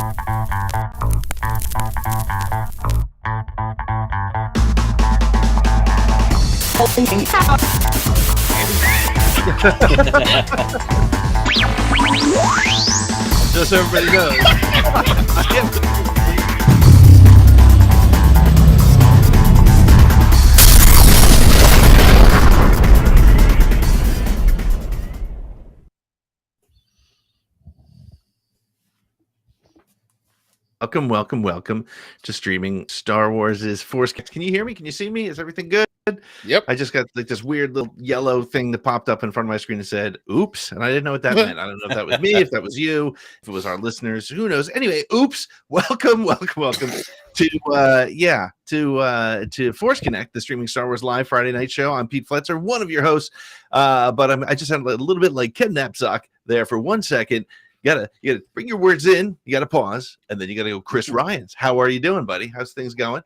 Just so everybody knows. Welcome to streaming Star Wars' Force. Can you hear me? Can you see me? Is everything good? Yep. I just got like this weird little yellow thing that popped up in front of my screen and said, oops. And I didn't know what that meant. I don't know if that was me, if that was you, if it was our listeners, who knows? Anyway, oops. Welcome to Force Connect, the streaming Star Wars live Friday night show. I'm Pete Fletcher, one of your hosts. But I just sounded a little bit like Ken Knapsack there for 1 second. You gotta bring your words in, you gotta pause, and then you gotta go Chris Ryans. How are you doing, buddy? How's things going?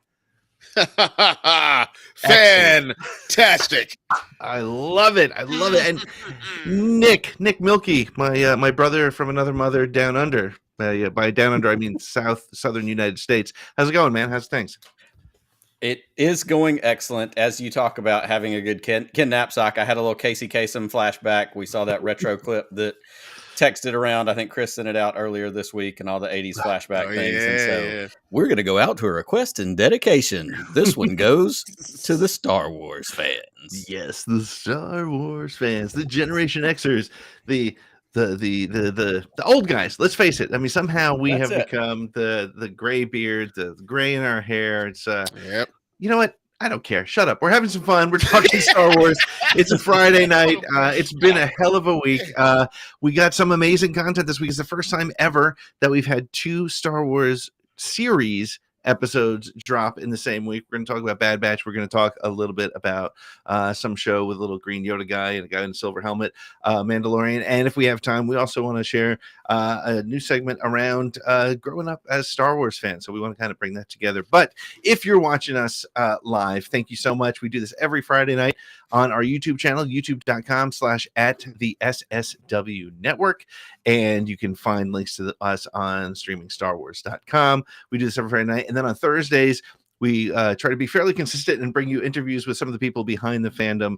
Fantastic. I love it. And Nick Milky, my brother from another mother down under. By down under I mean southern United States. How's it going, man? How's things? It is going excellent. As you talk about having a good Ken Knapsack, I had a little Casey Kasem flashback. We saw that retro clip that texted around. I think Chris sent it out earlier this week and all the 80s flashback things. Yeah, and so we're going to go out to a request and dedication. This one goes to the Star Wars fans. Yes, the Star Wars fans, the Generation Xers, the old guys. Let's face it. I mean, somehow we have become the gray beard, the gray in our hair. It's Yep. You know what? I don't care. Shut up. We're having some fun. We're talking Star Wars. It's a Friday night. It's been a hell of a week. We got some amazing content this week. It's the first time ever that we've had 2 Star Wars series episodes drop in the same week. We're going to talk about Bad Batch. We're going to talk a little bit about some show with a little green Yoda guy and a guy in a silver helmet, Mandalorian. And if we have time, we also want to share a new segment around growing up as Star Wars fans. So we want to kind of bring that together. But if you're watching us live, thank you so much. We do this every Friday night on our YouTube channel, youtube.com/@the-SSW network. And you can find links to us on streamingstarwars.com. We do this every Friday night. And then on Thursdays, we try to be fairly consistent and bring you interviews with some of the people behind the fandom.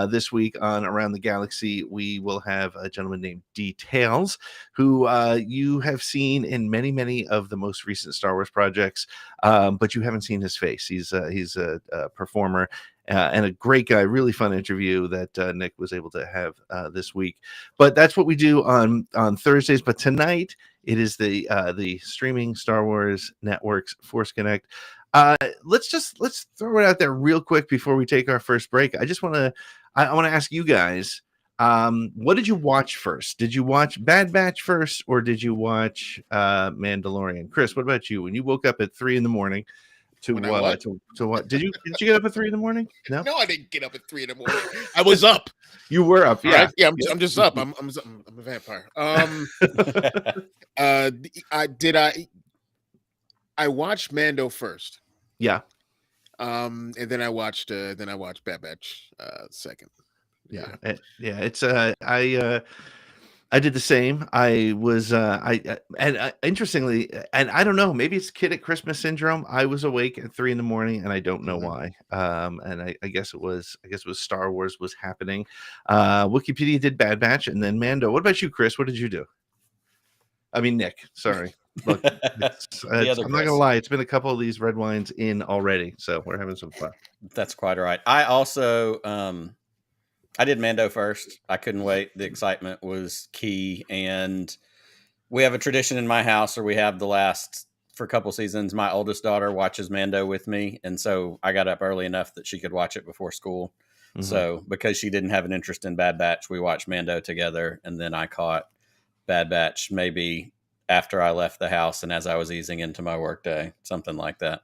This week on Around the Galaxy, we will have a gentleman named Details, who you have seen in many of the most recent Star Wars projects, but you haven't seen his face. He's a performer and a great guy. Really fun interview that Nick was able to have this week. But that's what we do on Thursdays. But tonight, it is the streaming Star Wars Network's Force Connect. Let's throw it out there real quick before we take our first break. I want to ask you guys, what did you watch first? Did you watch Bad Batch first, or did you watch Mandalorian? Chris, what about you? When you woke up at 3 a.m. to what? Did you get up at 3 a.m? No, I didn't get up at 3 a.m. I was up. You were up, yeah. Right? Yeah, I'm just up. I'm a vampire. I watched Mando first. Yeah. And then I watched Bad Batch second. Yeah. It's I did the same. I was interestingly, and I don't know, maybe it's Kid at Christmas syndrome. I was awake at 3 a.m. and I don't know why. And I guess it was Star Wars was happening. Wikipedia did Bad Batch and then Mando. What about you, Chris? What did you do? I mean, Nick, sorry. Look, I'm not gonna lie, it's been a couple of these red wines in already, so we're having some fun. That's quite all right. I also I did Mando first. I couldn't wait. The excitement was key, and we have a tradition in my house, or we have for a couple seasons, my oldest daughter watches Mando with me, and so I got up early enough that she could watch it before school. Mm-hmm. So because she didn't have an interest in Bad Batch, we watched Mando together, and then I caught Bad Batch maybe after I left the house and as I was easing into my workday, something like that.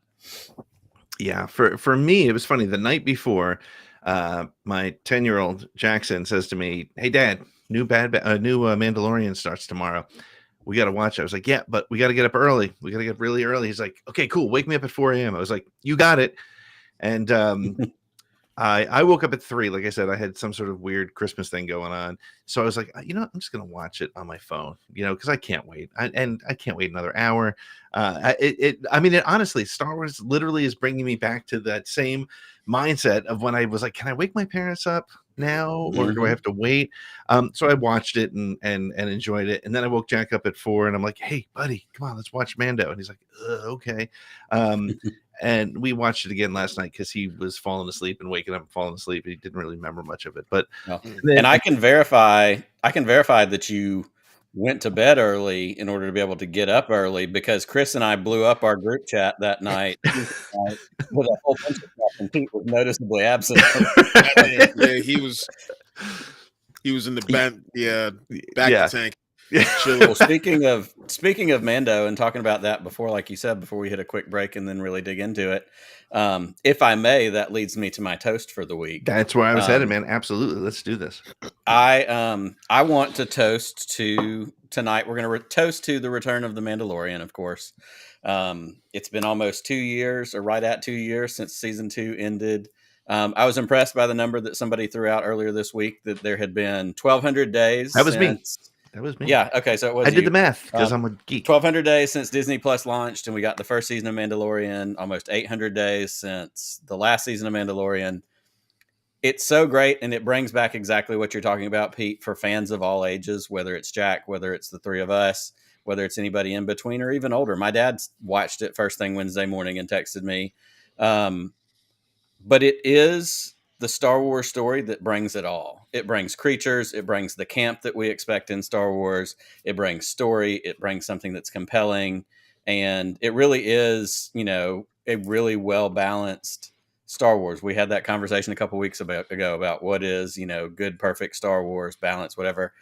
Yeah, for me, it was funny. The night before, my 10-year-old Jackson says to me, "Hey, Dad, new Mandalorian starts tomorrow. We got to watch it." I was like, "Yeah, but we got to get up early. We got to get up really early." He's like, "Okay, cool. Wake me up at 4 a.m." I was like, "You got it." And I woke up at 3. Like I said, I had some sort of weird Christmas thing going on. So I was like, you know what? I'm just going to watch it on my phone, because I can't wait. And I can't wait another hour. I mean, honestly, Star Wars literally is bringing me back to that same mindset of when I was like, can I wake my parents up now, or do I have to wait? So I watched it and enjoyed it. And then I woke Jack up at 4 and I'm like, hey, buddy, come on, let's watch Mando. And he's like, okay. And we watched it again last night because he was falling asleep and waking up and falling asleep. He didn't really remember much of it, but and I can verify that you went to bed early in order to be able to get up early, because Chris and I blew up our group chat that night with a whole bunch of stuff, and Pete was noticeably absent. Yeah, he was in the back tank. Well, speaking of Mando and talking about that before, like you said, before we hit a quick break and then really dig into it, if I may, that leads me to my toast for the week. That's where I was headed, man. Absolutely, let's do this. I want to toast to tonight. We're going to toast to the return of the Mandalorian, of course. It's been almost 2 years, or right at 2 years, since season 2 ended. I was impressed by the number that somebody threw out earlier this week, that there had been 1,200 days. That was me. That was me. Yeah. Okay. So it was. I did the math because I'm a geek. 1,200 days since Disney Plus launched, and we got the first season of Mandalorian. Almost 800 days since the last season of Mandalorian. It's so great, and it brings back exactly what you're talking about, Pete, for fans of all ages, whether it's Jack, whether it's the three of us, whether it's anybody in between, or even older. My dad watched it first thing Wednesday morning and texted me. But it is the Star Wars story that brings it all. It brings creatures. It brings the camp that we expect in Star Wars. It brings story. It brings something that's compelling. And it really is, a really well-balanced Star Wars. We had that conversation a couple weeks ago about what is, good, perfect Star Wars, balance, whatever.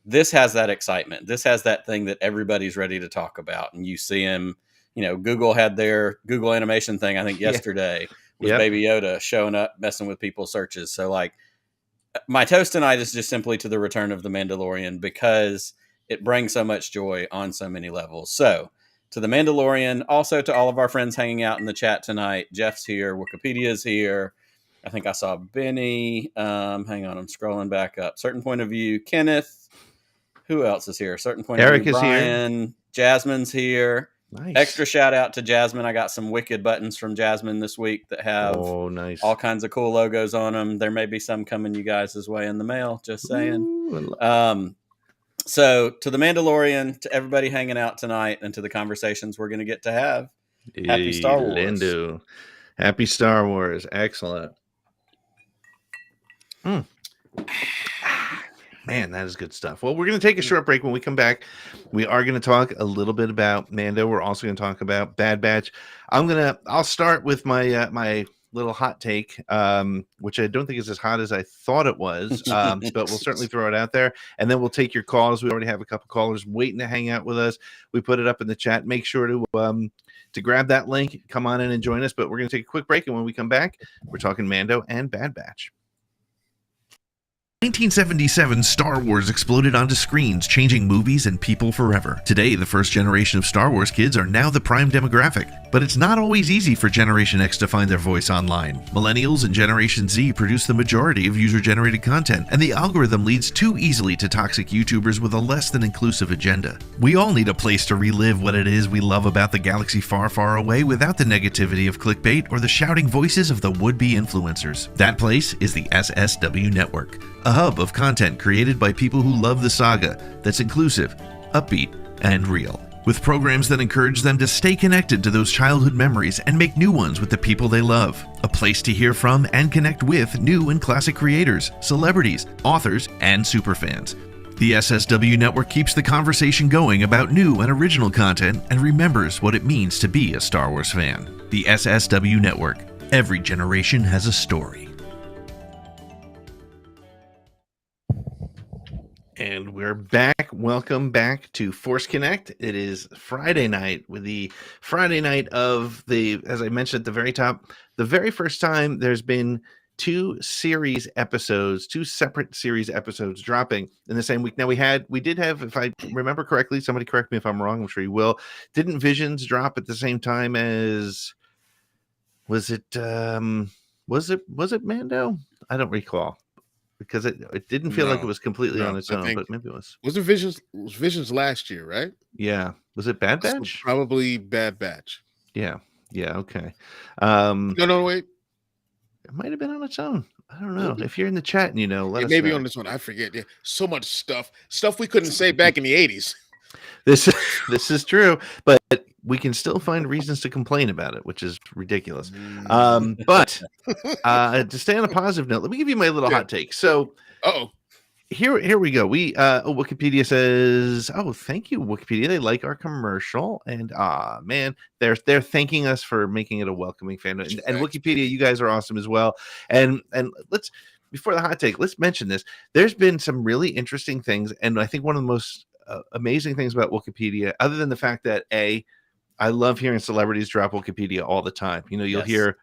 This has that excitement. This has that thing that everybody's ready to talk about. And you see him, Google had their Google animation thing, I think yesterday. With Baby Yoda showing up, messing with people's searches. So, my toast tonight is just simply to the return of the Mandalorian, because it brings so much joy on so many levels. So, to the Mandalorian, also to all of our friends hanging out in the chat tonight. Jeff's here. Wikipedia's here. I think I saw Benny. Hang on, I'm scrolling back up. Certain Point of View. Kenneth. Who else is here? Certain Point Eric of View. Brian. Is here. Jasmine's here. Nice. Extra shout out to Jasmine. I got some wicked buttons from Jasmine this week that have nice. all kinds of cool logos on them. There may be some coming you guys' way in the mail, just saying. So to the Mandalorian, to everybody hanging out tonight, and to the conversations we're going to get to have, happy Star Wars. Lindo. Happy Star Wars. Excellent. Man, that is good stuff. Well, we're going to take a short break. When we come back, we are going to talk a little bit about Mando. We're also going to talk about Bad Batch. I'll start with my my little hot take, which I don't think is as hot as I thought it was, but we'll certainly throw it out there, and then we'll take your calls. We already have a couple callers waiting to hang out with us. We put it up in the chat. Make sure to grab that link, come on in and join us. But we're going to take a quick break, and when we come back, we're talking Mando and Bad Batch. 1977, Star Wars exploded onto screens, changing movies and people forever. Today, the first generation of Star Wars kids are now the prime demographic. But it's not always easy for Generation X to find their voice online. Millennials and Generation Z produce the majority of user-generated content, and the algorithm leads too easily to toxic YouTubers with a less than inclusive agenda. We all need a place to relive what it is we love about the galaxy far, far away without the negativity of clickbait or the shouting voices of the would-be influencers. That place is the SSW Network, a hub of content created by people who love the saga that's inclusive, upbeat, and real, with programs that encourage them to stay connected to those childhood memories and make new ones with the people they love. A place to hear from and connect with new and classic creators, celebrities, authors, and superfans. The SSW Network keeps the conversation going about new and original content and remembers what it means to be a Star Wars fan. The SSW Network. Every generation has a story. And we're back. Welcome back to Force Connect. It is Friday night, with the Friday night of as I mentioned at the very top, the very first time there's been two separate series episodes dropping in the same week. Now we did have, if I remember correctly, somebody correct me if I'm wrong, I'm sure you will. Didn't Visions drop at the same time as, was it Was it Mando? I don't recall because it didn't feel like it No, was completely on no. its I own, think but maybe it was. wasn't Visions was Visions last year, right? Yeah. Was it Bad So Batch? probably Bad Batch. Yeah. Yeah. Okay. No, wait. It might have been on its own. I don't know. Maybe. If you're in the chat and let It us may be know. on this one. I forget. Yeah, so much stuff we couldn't say back in the 80s. This is true, but we can still find reasons to complain about it, which is ridiculous. But to stay on a positive note, let me give you my little hot take. So, here we go. Wikipedia says, "Oh, thank you, Wikipedia. They like our commercial, and man, they're thanking us for making it a welcoming fan. And Wikipedia, you guys are awesome as well. And let's before the hot take, let's mention this. There's been some really interesting things, and I think one of the most amazing things about Wikipedia, other than the fact that I love hearing celebrities drop Wikipedia all the time. You'll Yes. hear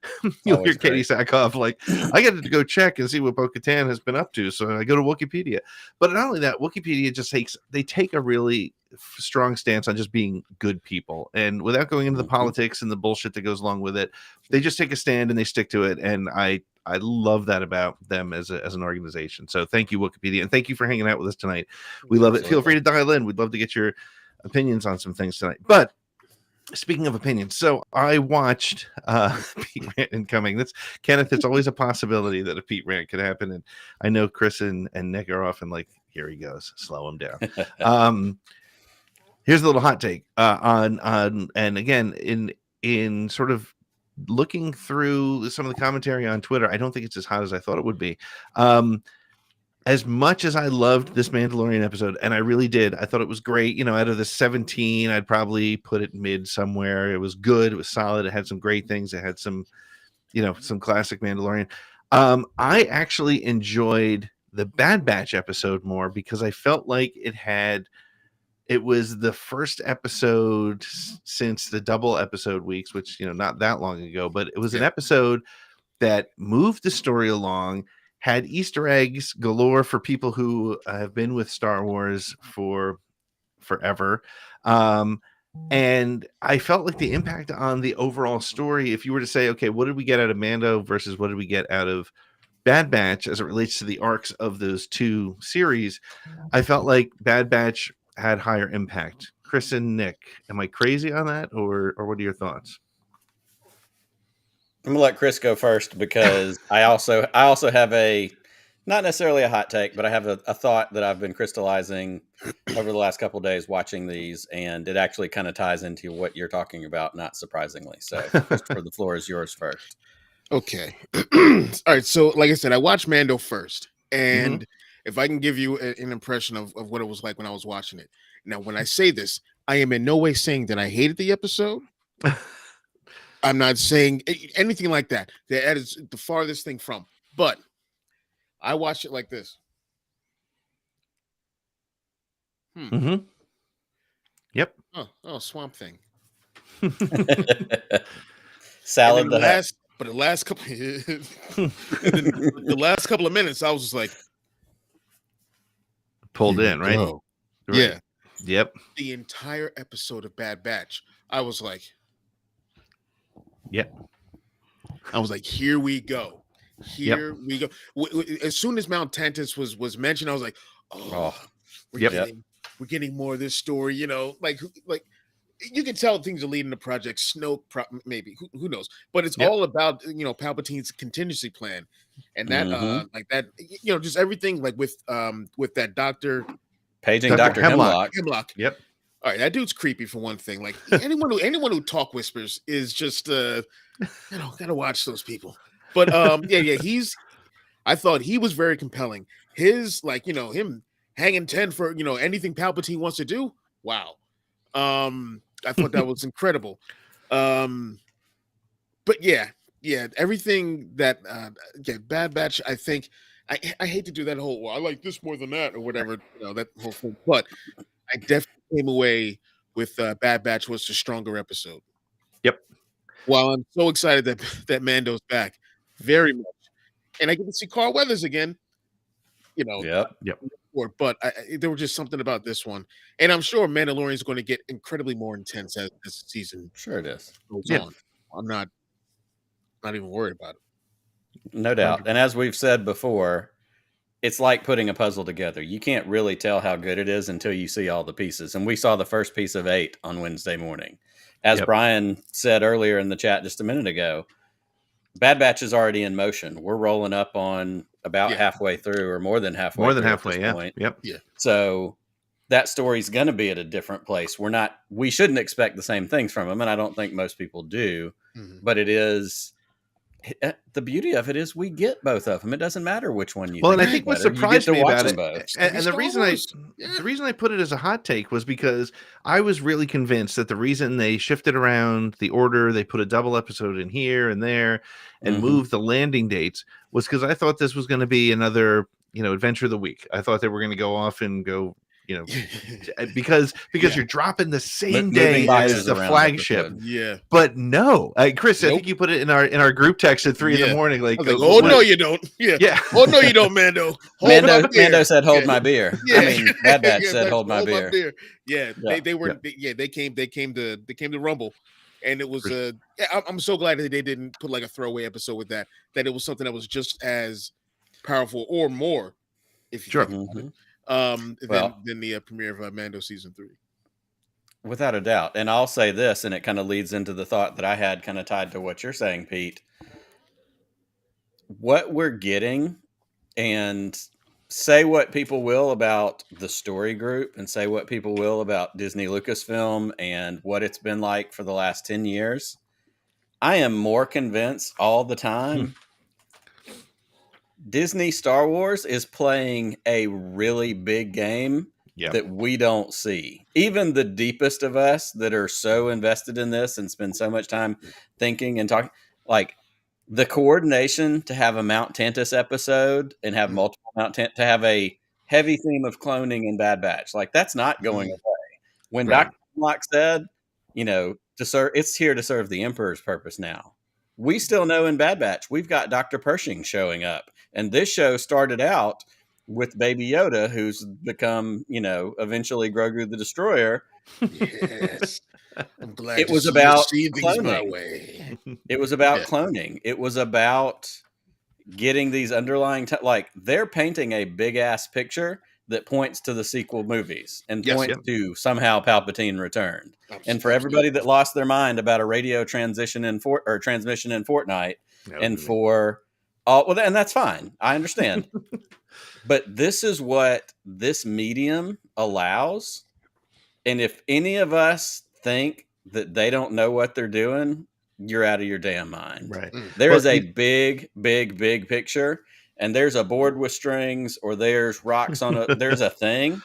Always Katie great. Sackhoff like, I got to go check and see what Bo-Katan has been up to, so I go to Wikipedia. But not only that, Wikipedia just take a really strong stance on just being good people, and without going into the politics and the bullshit that goes along with it, they just take a stand and they stick to it. And I love that about them as an organization. So thank you, Wikipedia, and thank you for hanging out with us tonight. We love it. Feel free to dial in. We'd love to get your opinions on some things tonight. But speaking of opinions, so I watched Pete Rant Incoming. Kenneth, it's always a possibility that a Pete Rant could happen, and I know Chris and Nick are often like, here he goes, slow him down. Here's a little hot take on and again, in sort of looking through some of the commentary on Twitter, I don't think it's as hot as I thought it would be. As much as I loved this Mandalorian episode, and I really did, I thought it was great. Out of the 17, I'd probably put it mid somewhere. It was good. It was solid. It had some great things. It had some, some classic Mandalorian. I actually enjoyed the Bad Batch episode more because I felt like it was the first episode since the double episode weeks, which, not that long ago, but it was an episode that moved the story along, had Easter eggs galore for people who have been with Star Wars for forever. And I felt like the impact on the overall story, if you were to say, okay, what did we get out of Mando versus what did we get out of Bad Batch as it relates to the arcs of those two series, I felt like Bad Batch had higher impact. Chris and Nick, am I crazy on that, or what are your thoughts? I'm gonna let Chris go first because I also have not necessarily a hot take, but I have a thought that I've been crystallizing over the last couple of days watching these, and it actually kind of ties into what you're talking about, not surprisingly. So, Christopher, the floor is yours first. Okay. All right. So, like I said, I watched Mando first, and if I can give you an impression of what it was like when I was watching it. Now, when I say this, I am in no way saying that I hated the episode. I'm not saying anything like that. That is the farthest thing from. But I watched it like this. Yep. Oh, Swamp Thing. Salad. The last couple, the last couple of minutes, I was just like pulled in, right? Right? Yeah. Yep. The entire episode of Bad Batch, I was like, yep. I was like, here we go. Here we go. As soon as Mount Tantus was mentioned, I was like, we're getting more of this story. Like you can tell things are leading to Project Snoke, maybe who knows? But it's all about Palpatine's contingency plan, and that like that just everything like with that Doctor paging Dr. Hemlock. Yep. All right, that dude's creepy for one thing. Like anyone who talk whispers is just gotta watch those people. But I thought he was very compelling. His him hanging 10 for anything Palpatine wants to do. Wow. I thought that was incredible. But everything that Bad Batch, I think I hate to do that whole I like this more than that or whatever, that whole thing. But I definitely came away with Bad Batch was the stronger episode. Yep. While I'm so excited that Mando's back, very much, and I get to see Carl Weathers again. Yep. But there was just something about this one, and I'm sure Mandalorian is going to get incredibly more intense as the season sure it is goes on. I'm not even worried about it. No doubt. And as we've said before, it's like putting a puzzle together. You can't really tell how good it is until you see all the pieces. And we saw the first piece of 8 on Wednesday morning. As Brian said earlier in the chat just a minute ago, Bad Batch is already in motion. We're rolling up on about halfway through, or more than halfway. More than through halfway, at this point. Yep. Yeah. So that story's going to be at a different place. We shouldn't expect the same things from him, and I don't think most people do. Mhm. But it is. The beauty of it is we get both of them. It doesn't matter which one you. Well, think and I think what better. You get surprised to me watch about them it, both. and the reason I put it as a hot take was because I was really convinced that the reason they shifted around the order, they put a double episode in here and there, and moved the landing dates, was because I thought this was going to be another, adventure of the week. I thought they were going to go off and go, because you're dropping the same day as the flagship. Yeah. But no, Chris, I think you put it in our group text at 3 a.m. Like, oh no, you don't. Yeah. Oh no, you don't, Mando. Mando said, "Hold my beer." Yeah. I mean, Bad Batch said, "Hold my beer." Yeah, they were. They came to Rumble, and it was. I'm so glad that they didn't put like a throwaway episode with that. That it was something that was just as powerful or more, if you think about it. Than the premiere of Mando season 3, without a doubt. And I'll say this, and it kind of leads into the thought that I had, kind of tied to what you're saying, Pete. What we're getting, and say what people will about the story group, and say what people will about Disney Lucasfilm and what it's been like for the last 10 years. I am more convinced all the time Disney Star Wars is playing a really big game that we don't see. Even the deepest of us that are so invested in this and spend so much time thinking and talking, like the coordination to have a Mount Tantus episode and have multiple Mount Tantus, to have a heavy theme of cloning in Bad Batch, like that's not going away. When Dr. Hemlock said, it's here to serve the Emperor's purpose now. We still know in Bad Batch, we've got Dr. Pershing showing up. And this show started out with Baby Yoda, who's become, eventually Grogu the Destroyer. Yes. I'm glad it was about cloning. My way. It was about cloning. It was about getting these underlying, they're painting a big ass picture that points to the sequel movies and points to somehow Palpatine returned. Absolutely. And for everybody that lost their mind about a radio transmission in Fortnite, and for all, and that's fine. I understand. But this is what this medium allows. And if any of us think that they don't know what they're doing, you're out of your damn mind. Right. There is a big, big, big picture. And there's a board with strings, or there's rocks on there's a thing.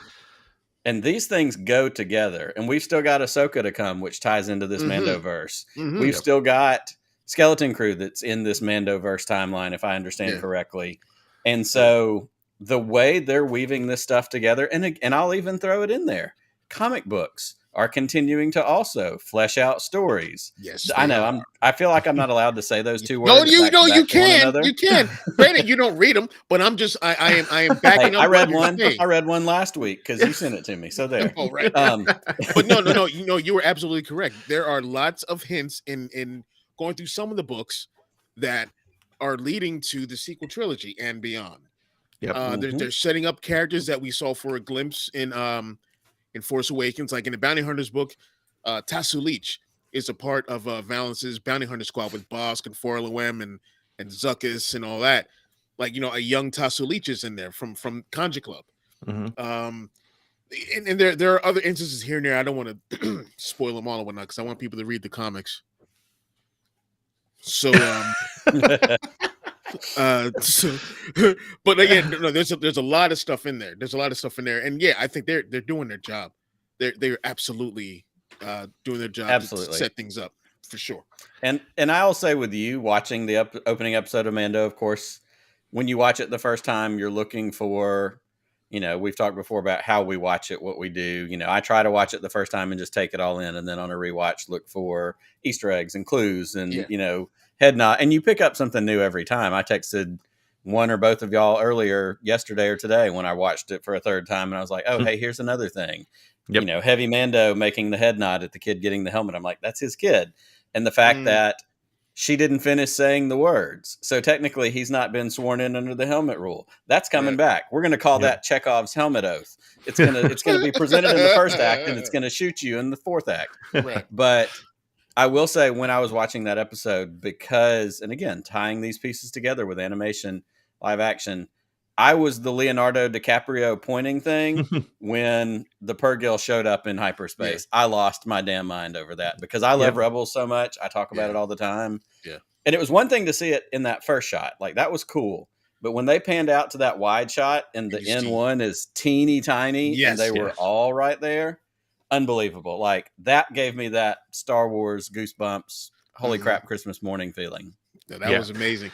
And these things go together. And we've still got Ahsoka to come, which ties into this Mandoverse. We've still got Skeleton Crew that's in this Mandoverse timeline, if I understand correctly. And so the way they're weaving this stuff together, and I'll even throw it in there, comic books are continuing to also flesh out stories. Yes, I know. I feel like I'm not allowed to say those two words. No, you can. You can. Granted, you don't read them, but I'm just I am backing up. I read one. I read one last week because you sent it to me. So there. Oh, right. But no. You were absolutely correct. There are lots of hints in going through some of the books that are leading to the sequel trilogy and beyond. Yep. They're setting up characters that we saw for a glimpse in Force Awakens, like in the Bounty Hunters book. Tasu Leech is a part of Valence's Bounty Hunter squad with Bosk and Forlowem and Zuckuss and all that. Like, a young Tasu Leech is in there from Kanji Club. And there are other instances here and there. I don't want to spoil them all and whatnot because I want people to read the comics. So, but again, no, there's a lot of stuff in there. And yeah, I think they're doing their job. They're absolutely doing their job to set things up for sure. And I'll say with you watching the opening episode of Mando, of course, when you watch it the first time, you're looking for, we've talked before about how we watch it, what we do. I try to watch it the first time and just take it all in, and then on a rewatch, look for Easter eggs and clues and, head nod. And you pick up something new every time. I texted one or both of y'all earlier yesterday or today when I watched it for a third time, and I was like, oh, hey, here's another thing. Yep. Heavy Mando making the head nod at the kid getting the helmet. I'm like, that's his kid. And the fact that she didn't finish saying the words. So technically he's not been sworn in under the helmet rule. That's coming back. We're going to call that Chekhov's helmet oath. It's going to be presented in the first act and it's going to shoot you in the fourth act. Right. But I will say, when I was watching that episode, because, and again, tying these pieces together with animation, live action, I was the Leonardo DiCaprio pointing thing when the Purrgil showed up in hyperspace. I lost my damn mind over that because I love Rebels so much. I talk about it all the time. Yeah. And it was one thing to see it in that first shot. Like, that was cool. But when they panned out to that wide shot and the N1 is teeny tiny and they were all right there, unbelievable. Like, that gave me that Star Wars goosebumps, holy crap, Christmas morning feeling. Yeah, that was amazing.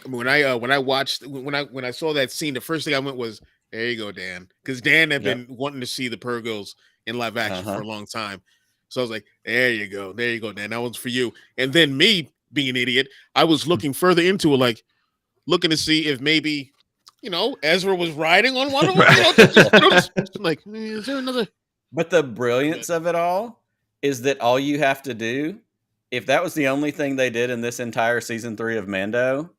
When I saw that scene, the first thing I went was, there you go, Dan. Because Dan had been wanting to see the Purrgils in live action for a long time. So I was like, there you go, Dan. That one's for you. And then me, being an idiot, I was looking further into it, like looking to see if maybe, Ezra was riding on one of them. Like, is there another? But the brilliance of it all is that all you have to do, if that was the only thing they did in this entire season 3 of Mando,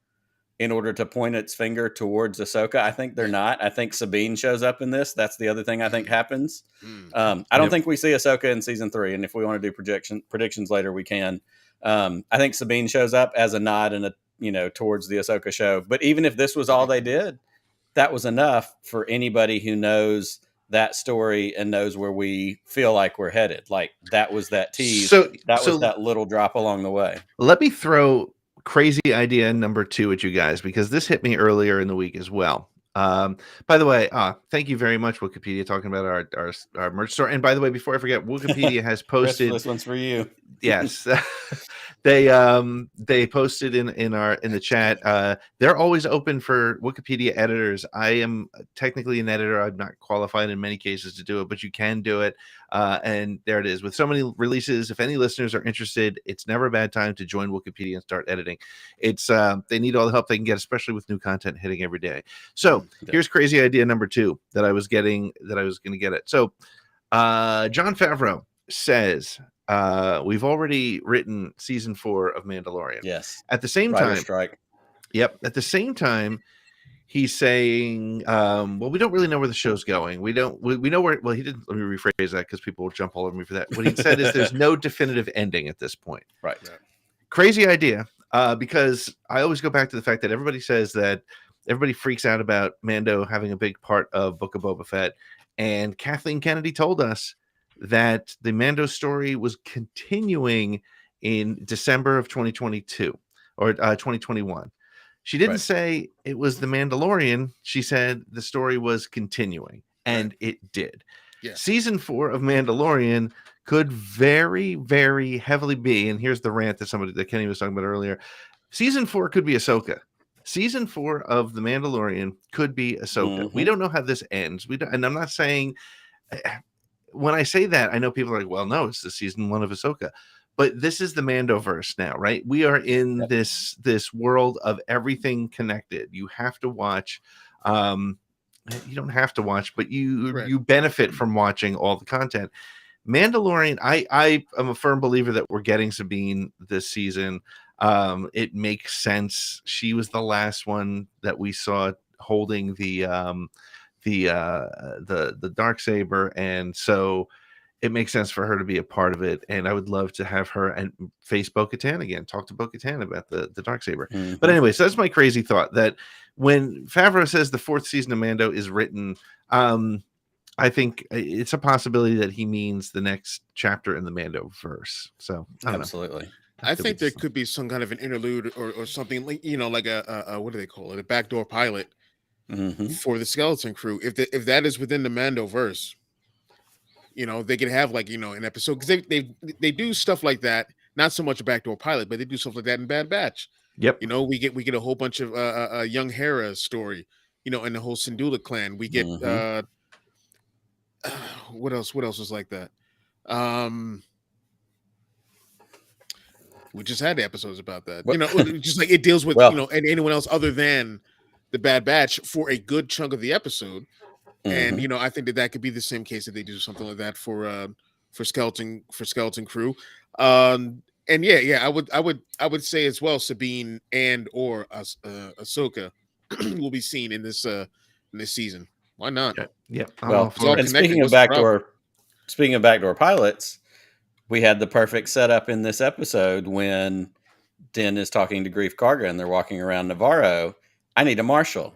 in order to point its finger towards Ahsoka, I think they're not. I think Sabine shows up in this. That's the other thing I think happens. I don't think we see Ahsoka in season 3, and if we want to do predictions later, we can. I think Sabine shows up as a nod and towards the Ahsoka show. But even if this was all they did, that was enough for anybody who knows that story and knows where we feel like we're headed. Like, that was that tease. So was that little drop along the way. Let me throw crazy idea number 2 at you guys, because this hit me earlier in the week as well. By the way, thank you very much, Wikipedia, talking about our merch store. And by the way, before I forget, Wikipedia has posted this one's for you. Yes. They posted in the chat. They're always open for Wikipedia editors. I am technically an editor. I'm not qualified in many cases to do it, but you can do it. And there it is. With so many releases, if any listeners are interested, it's never a bad time to join Wikipedia and start editing. It's they need all the help they can get, especially with new content hitting every day. So here's crazy idea number 2 that I was going to get it. So Jon Favreau says, we've already written season 4 of Mandalorian. Yes. At the same Writer time, strike. Yep. At the same time, he's saying, well, we don't really know where the show's going. We know where. Well, he didn't. Let me rephrase that because people will jump all over me for that. What he said is there's no definitive ending at this point. Right. Crazy idea. Because I always go back to the fact that everybody says that everybody freaks out about Mando having a big part of Book of Boba Fett, and Kathleen Kennedy told us that the Mando story was continuing in December of 2022 or 2021. She didn't say it was the Mandalorian. She said the story was continuing, and it did. Yeah. Season 4 of Mandalorian could very, very heavily be, and here's the rant that Kenny was talking about earlier. Season 4 could be Ahsoka. Season 4 of the Mandalorian could be Ahsoka. Mm-hmm. We don't know how this ends. And I'm not saying, when I say that, I know people are like, well, no, it's the season 1 of Ahsoka. But this is the Mandoverse now, right? We are in this world of everything connected. You have to watch. You don't have to watch, but you benefit from watching all the content. Mandalorian, I am a firm believer that we're getting Sabine this season. It makes sense. She was the last one that we saw holding the Darksaber, and so it makes sense for her to be a part of it. And I would love to have her and face Bo-Katan again, talk to Bo-Katan about the Darksaber. Mm-hmm. But anyway, so that's my crazy thought, that when Favreau says the 4th season of Mando is written, I think it's a possibility that he means the next chapter in the Mandoverse. So absolutely. I think there could be some kind of an interlude or something, like like a what do they call it? A backdoor pilot for the Skeleton Crew. If that is within the Mandoverse, they could have an episode, because they do stuff like that. Not so much a backdoor pilot, but they do stuff like that in Bad Batch. Yep. We get a whole bunch of a young Hera story, and the whole Syndulla clan. We get what else was like that? We just had episodes about that. Just like it deals with and anyone else other than the Bad Batch for a good chunk of the episode. And I think that could be the same case if they do something like that for Skeleton Crew. And I would say as well, Sabine and or Ahsoka will be seen in this season. Why not? Yeah. Well, It's all and connected. speaking of backdoor pilots, we had the perfect setup in this episode when Din is talking to Grief Karga and they're walking around Navarro. I need a marshal.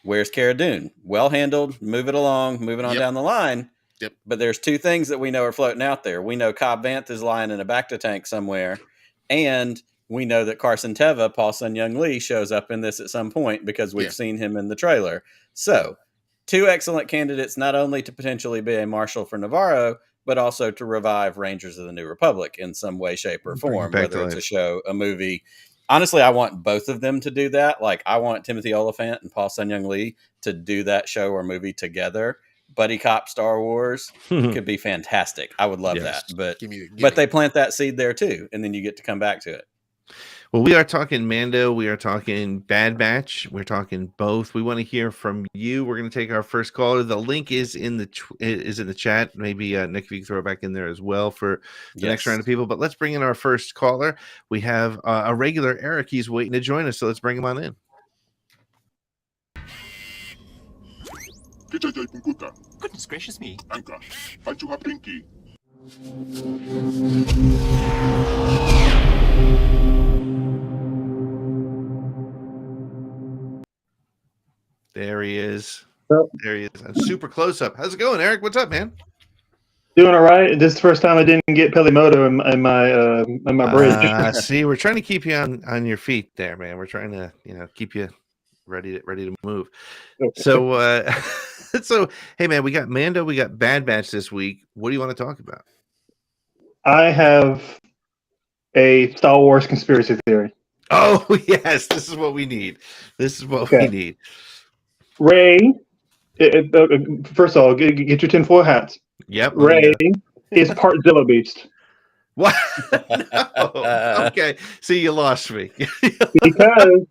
Where's Cara Dune? Well handled. Move it along. Moving on down the line. Yep. But there's two things that we know are floating out there. We know Cobb Vanth is lying in a Bacta tank somewhere, and we know that Carson Teva, Paul Sun-Young Lee, shows up in this at some point because we've seen him in the trailer. So, two excellent candidates, not only to potentially be a marshal for Navarro, but also to revive Rangers of the New Republic in some way, shape, or form, whether it's a show, a movie. Honestly, I want both of them to do that. Like, I want Timothy Olyphant and Paul Sun-Young Lee to do that show or movie together. Buddy cop Star Wars could be fantastic. I would love that. But but they plant that seed there too, and then you get to come back to it. Well, we are talking Mando. We are talking Bad Batch. We're talking both. We want to hear from you. We're going to take our first caller. The link is in the chat. Maybe Nick, if you can throw it back in there as well for the next round of people. But let's bring in our first caller. We have a regular Eric. He's waiting to join us, so let's bring him on in. Goodness gracious me. Anka, Panchuha Pinky. There he is. Well, there he is. I'm super close up. How's it going, Eric? What's up, man? Doing all right. This is the first time I didn't get Pelimoto in my bridge. See, we're trying to keep you on your feet there, man. We're trying to, keep you ready to move. Okay. So hey, man, we got Mando, we got Bad Batch this week. What do you want to talk about? I have a Star Wars conspiracy theory. Oh yes, this is what we need. We need. Rey, first of all, get your tinfoil hats. Yep. Rey is part Zilla Beast. What? No. Okay. See, you lost me. Because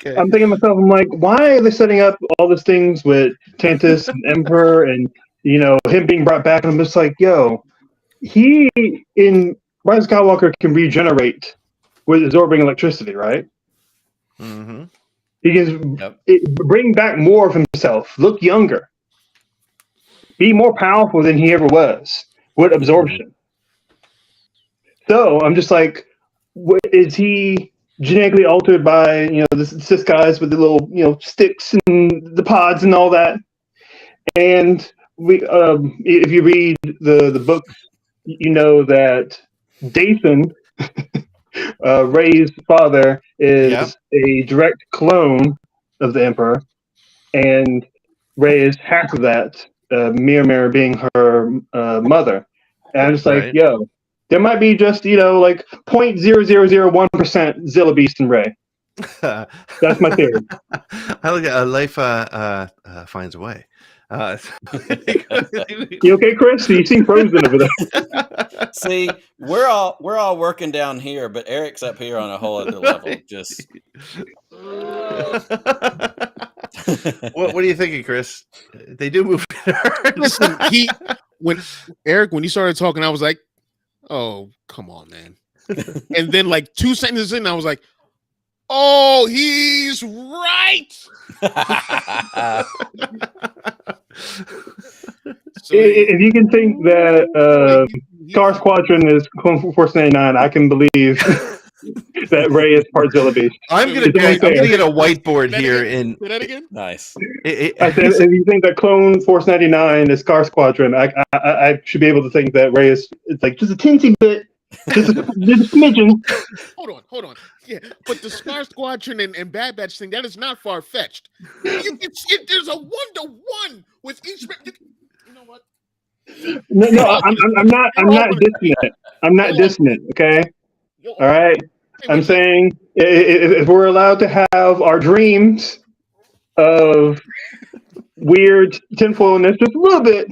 I'm thinking to myself, I'm like, why are they setting up all these things with Tantus and Emperor and, him being brought back? And I'm just like, he in Rise of Skywalker can regenerate with absorbing electricity, right? Mm-hmm. He can bring back more of himself, look younger, be more powerful than he ever was with absorption. So I'm just like, is he genetically altered by the cis guys with the little sticks and the pods and all that? And if you read the book, that Dathan, Rey's father, is a direct clone of the Emperor, and Rey is half of that. Mir being her mother, and I'm just like, there might be just, 0.0001% Zilla Beast and Rey. That's my theory. I look at life finds a way. You okay, Chris? You seem frozen over there. See, we're all working down here, but Eric's up here on a whole other level. Just what are you thinking, Chris? They do move. Listen, when you started talking, I was like, oh, come on, man. And then like 2 sentences in, I was like, oh, he's right. So, if you can think that Star Squadron is Clone Force 99, I can believe that Rey is part Zilla Beast. I'm gonna get a whiteboard here and say that again. Nice. I said, if you think that Clone Force 99 is Star Squadron, I should be able to think that Rey is like just a teensy bit, just a smidgen. Hold on. Yeah, but the Star Squadron and Bad Batch thing, that is not far fetched. There's a 1-to-1 with each. You know what? No, I'm not dissonant. I'm not dissonant. Okay. All right. I'm saying if we're allowed to have our dreams of weird tinfoilness just a little bit,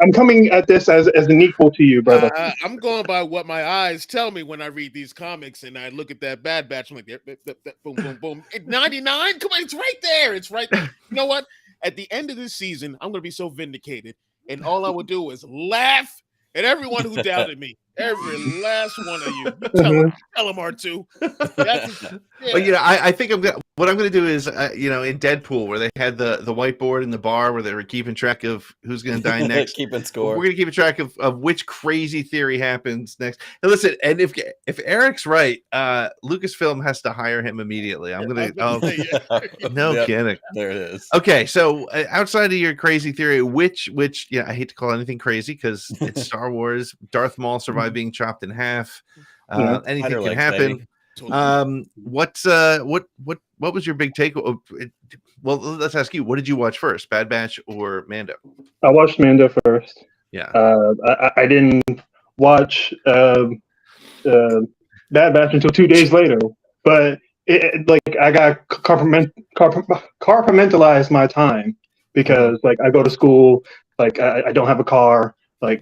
I'm coming at this as an equal to you, brother. I'm going by what my eyes tell me when I read these comics and I look at that Bad Batch. I'm like, boom, boom, boom. 99? Come on, it's right there. It's right there. You know what? At the end of this season, I'm going to be so vindicated, and all I will do is laugh at everyone who doubted me. Every last one of you. Tell them R2. Well, I think what I'm gonna do is, in Deadpool, where they had the whiteboard in the bar where they were keeping track of who's gonna die next. Keeping score. We're gonna keep track of which crazy theory happens next. And listen, and if Eric's right, Lucasfilm has to hire him immediately. I'm gonna. No kidding. There it is. Okay, so outside of your crazy theory, which I hate to call anything crazy because it's Star Wars. Darth Maul survived being chopped in half. Anything can happen. What was your big take? Well, let's ask you. What did you watch first, Bad Batch or Mando? I watched Mando first. Yeah. I didn't watch Bad Batch until 2 days later, but I got compartmentalized my time because I go to school, I don't have a car. I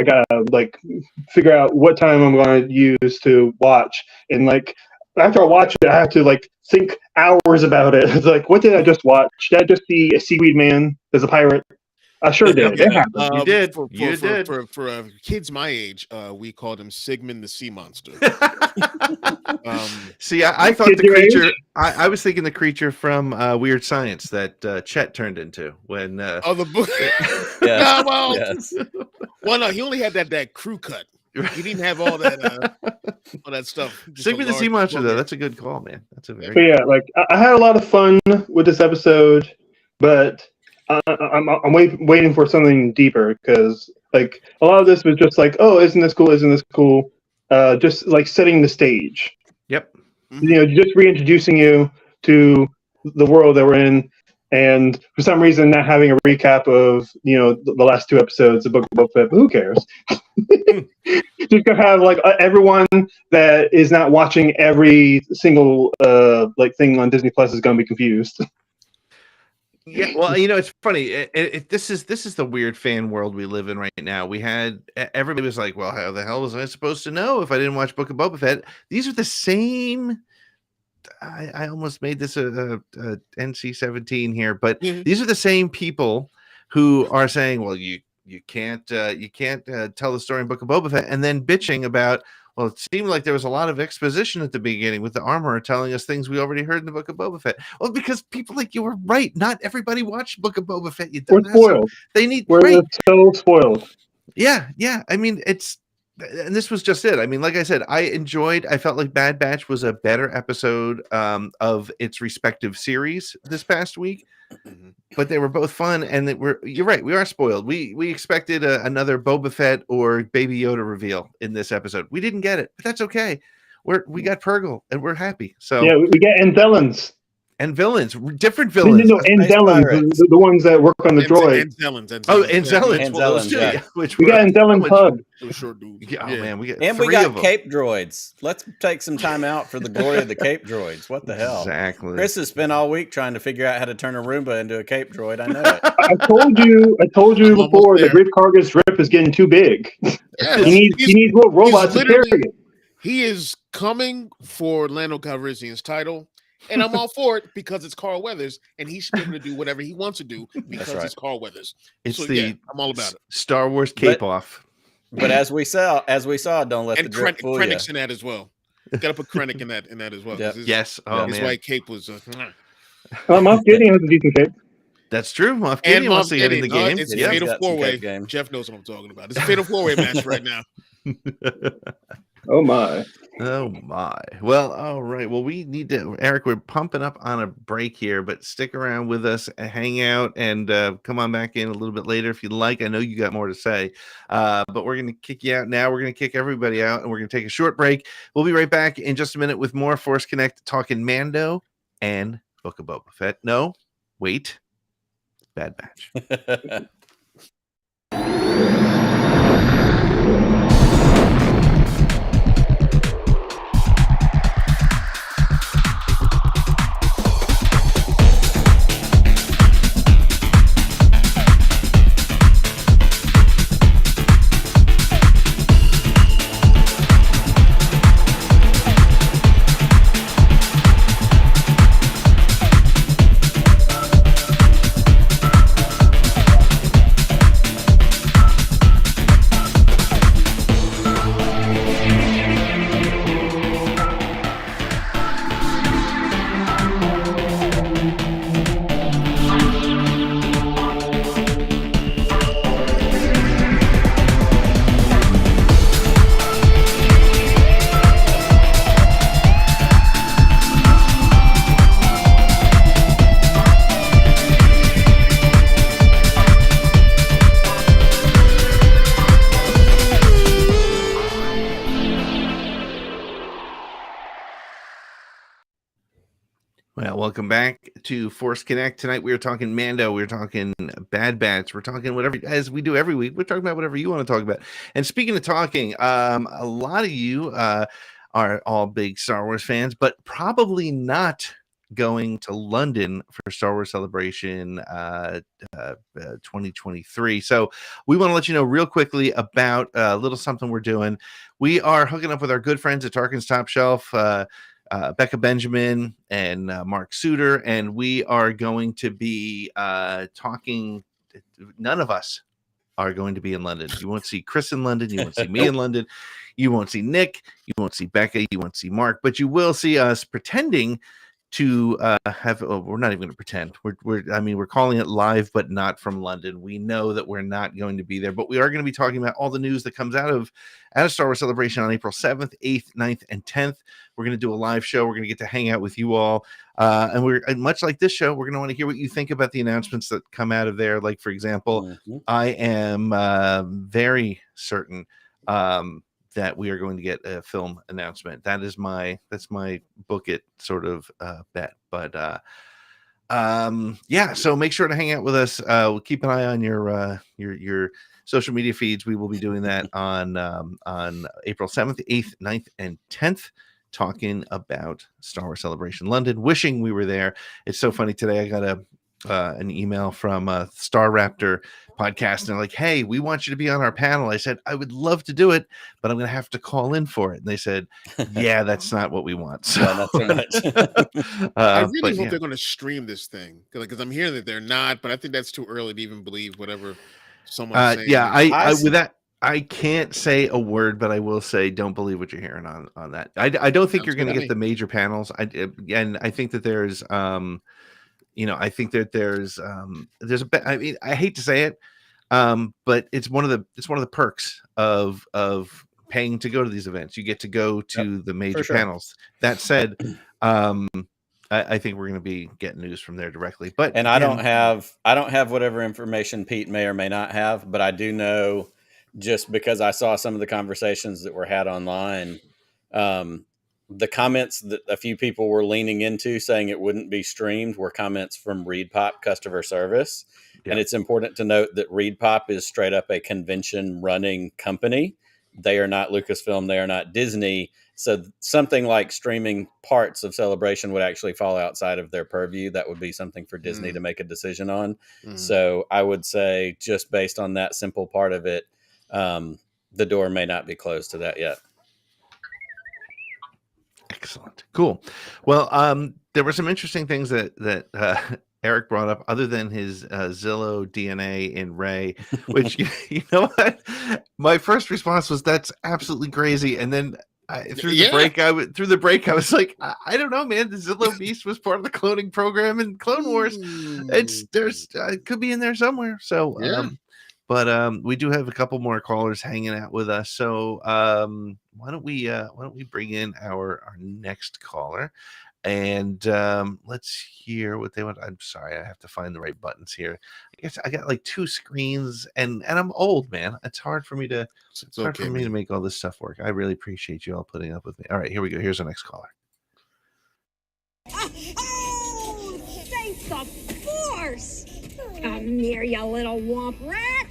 gotta figure out what time I'm going to use to watch, and after I watch it, I have to think hours about it. It's what did I just watch? Did I just see a seaweed man as a pirate? I sure did. It happened. You did. For kids my age, we called him Sigmund the Sea Monster. See, I thought the creature. I was thinking the creature from Weird Science that Chet turned into when. The book. Yes. Yes. Well, no, he only had that crew cut. He didn't have all that stuff. Sigmund the Sea Monster, though. That's a good call, man. That's a very. But yeah, I had a lot of fun with this episode, but I'm waiting for something deeper because a lot of this was just oh, isn't this cool? Isn't this cool? Just setting the stage. Yep. Just reintroducing you to the world that we're in, and for some reason not having a recap of the last 2 episodes of Book of Boba Fett. But who cares? Just gonna have everyone that is not watching every single thing on Disney Plus is gonna be confused. Yeah, well, it's funny. This is the weird fan world we live in right now. We had everybody was like, "Well, how the hell was I supposed to know if I didn't watch Book of Boba Fett?" These are the same. I almost made this a NC-17 here, but these are the same people who are saying, "Well, you can't tell the story in Book of Boba Fett," and then bitching about. Well, it seemed like there was a lot of exposition at the beginning with the armorer telling us things we already heard in the Book of Boba Fett. Well, because people like you were right. Not everybody watched Book of Boba Fett. We're spoiled. We're so spoiled. Yeah. I mean, and this was just it. I mean, like I said, I felt like Bad Batch was a better episode of its respective series this past week. But they were both fun, and you're right, we are spoiled. We expected another Boba Fett or Baby Yoda reveal in this episode. We didn't get it, but that's okay. We got Purgle, and we're happy. So yeah, we get Andellans. And villains, different villains. No, Andellans, the ones that work on the droid. Andellans. Which we got Andellans Pug. Yeah, man, we got we got Cape droids. Let's take some time out for the glory of the Cape droids. What the hell? Exactly. Chris has spent all week trying to figure out how to turn a Roomba into a Cape droid. I know it. I told you before that Griff Karga's rip is getting too big. Yes, he needs more robots to carry it. He is coming for Lando Calrissian's title. And I'm all for it because it's Carl Weathers, and he should be able to do whatever he wants to do because it's Carl Weathers. It's I'm all about it. Star Wars cape off. But as we saw, don't let the drip fool you. Krennic's in that as well. Got to put Krennic in that as well. Yep. Yes. Oh, his man. white cape was. Moff Gideon has a decent cape. That's true. Moff Gideon wants to get in the game. It's a fatal 4-way. Jeff knows what I'm talking about. It's a fatal 4-way match right now. Oh my. Well, all right. Well, we need to, Eric, we're pumping up on a break here, but stick around with us, hang out, and come on back in a little bit later if you'd like. I know you got more to say, but we're going to kick you out now. We're going to kick everybody out, and we're going to take a short break. We'll be right back in just a minute with more Force Connect, talking Mando and Book of Boba Fett. No, wait. Bad Batch. welcome back to Force Connect. Tonight we are talking Mando, we're talking Bad Batch, we're talking whatever, as we do every week. We're talking about whatever you want to talk about. And speaking of talking, a lot of you are all big Star Wars fans, but probably not going to London for Star Wars Celebration 2023. So we want to let you know real quickly about a little something we're doing. We are hooking up with our good friends at Tarkin's Top Shelf, Becca Benjamin and Mark Suter, and we are going to be talking. None of us are going to be in London. You won't see Chris in London. You won't see me in London. You won't see Nick. You won't see Becca. You won't see Mark. But you will see us pretending to have. Oh, we're not even going to pretend. We're calling it live, but not from London. We know that we're not going to be there, but we are going to be talking about all the news that comes out of Star Wars Celebration on April 7th, 8th, 9th, and 10th. We're going to do a live show. We're going to get to hang out with you all. And we're much like this show, we're going to want to hear what you think about the announcements that come out of there. Like, for example, I am very certain that we are going to get a film announcement. That's my book it sort of bet. But yeah, so make sure to hang out with us. We'll keep an eye on your social media feeds. We will be doing that on April 7th, 8th, 9th, and 10th, talking about Star Wars Celebration London. Wishing we were there. It's so funny today. I got an email from Star Raptor podcast, and they're like, "Hey, we want you to be on our panel." I said, "I would love to do it, but I'm going to have to call in for it." And they said, "Yeah, that's not what we want." So, not so much. I really hope they're going to stream this thing, because I'm hearing that they're not, but I think that's too early to even believe whatever someone's saying. Yeah, I with that, I can't say a word, but I will say, don't believe what you're hearing on that. I don't think you're going to get the major panels. And I think that there's I think that there's I mean, I hate to say it, but it's one of the perks of paying to go to these events. You get to go to the major panels. That said, I think we're going to be getting news from there directly. But I don't have whatever information Pete may or may not have, but I do know, just because I saw some of the conversations that were had online, the comments that a few people were leaning into saying it wouldn't be streamed were comments from ReedPop customer service. Yeah. And it's important to note that ReedPop is straight up a convention running company. They are not Lucasfilm. They are not Disney. So something like streaming parts of Celebration would actually fall outside of their purview. That would be something for Disney to make a decision on. So I would say, just based on that simple part of it, the door may not be closed to that yet. Excellent. Cool. Well, there were some interesting things that Eric brought up, other than his Zillow DNA in Ray, which you know what? My first response was, that's absolutely crazy. And then through the break, I was like, I don't know, man. The Zillow Beast was part of the cloning program in Clone Wars. It could be in there somewhere. So, but we do have a couple more callers hanging out with us. So why don't we bring in our next caller, and let's hear what they want. I'm sorry, I have to find the right buttons here. I guess I got like two screens, and I'm old, man. It's hard for me to to make all this stuff work. I really appreciate you all putting up with me. All right, here we go. Here's our next caller. Oh, thanks the Force! Come here, you little womp rat!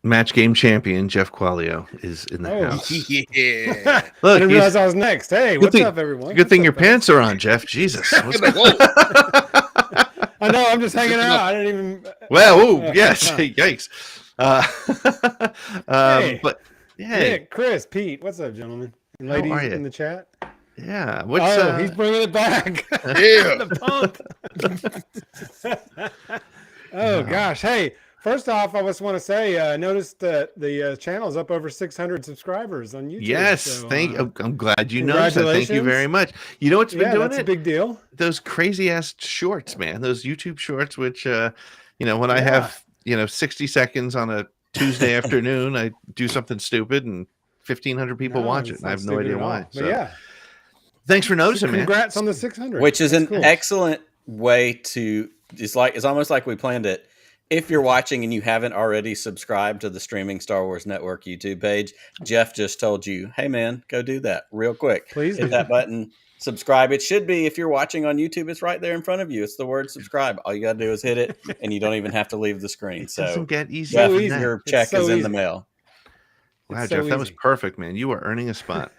Match game champion Jeff Quaglio is in the house. Yeah. Look, I didn't realize I was next. Hey, what's up, everyone? Good thing your pants are on, Jeff. Jesus. I know. I'm just hanging out. I didn't even. Well, yes. Yikes. Hey, but yeah, Nick, Chris, Pete, what's up, gentlemen and ladies in the chat? Yeah. He's bringing it back. Yeah. The punk. Gosh. Hey. First off, I just want to say, I noticed that the channel is up over 600 subscribers on YouTube. Yes, so, I'm glad you noticed that. Thank you very much. You know what's been doing that's a big deal. Those crazy ass shorts, man. Those YouTube shorts, which when I have 60 seconds on a Tuesday afternoon, I do something stupid and 1,500 people watch it, and I have no idea why. So, yeah, thanks for noticing, man. Congrats on the 600, which is an excellent way to. It's almost like we planned it. If you're watching and you haven't already subscribed to the Streaming Star Wars Network YouTube page, Jeff just told you, hey man, go do that real quick. Please hit do. that button, subscribe. It should be, if you're watching on YouTube, it's right there in front of you. It's the word subscribe. All you got to do is hit it, and you don't even have to leave the screen. It So doesn't get easier Jeff, than that. your check so is in easy. the mail. Wow, It's so Jeff, that was easy. perfect, man. You are earning a spot.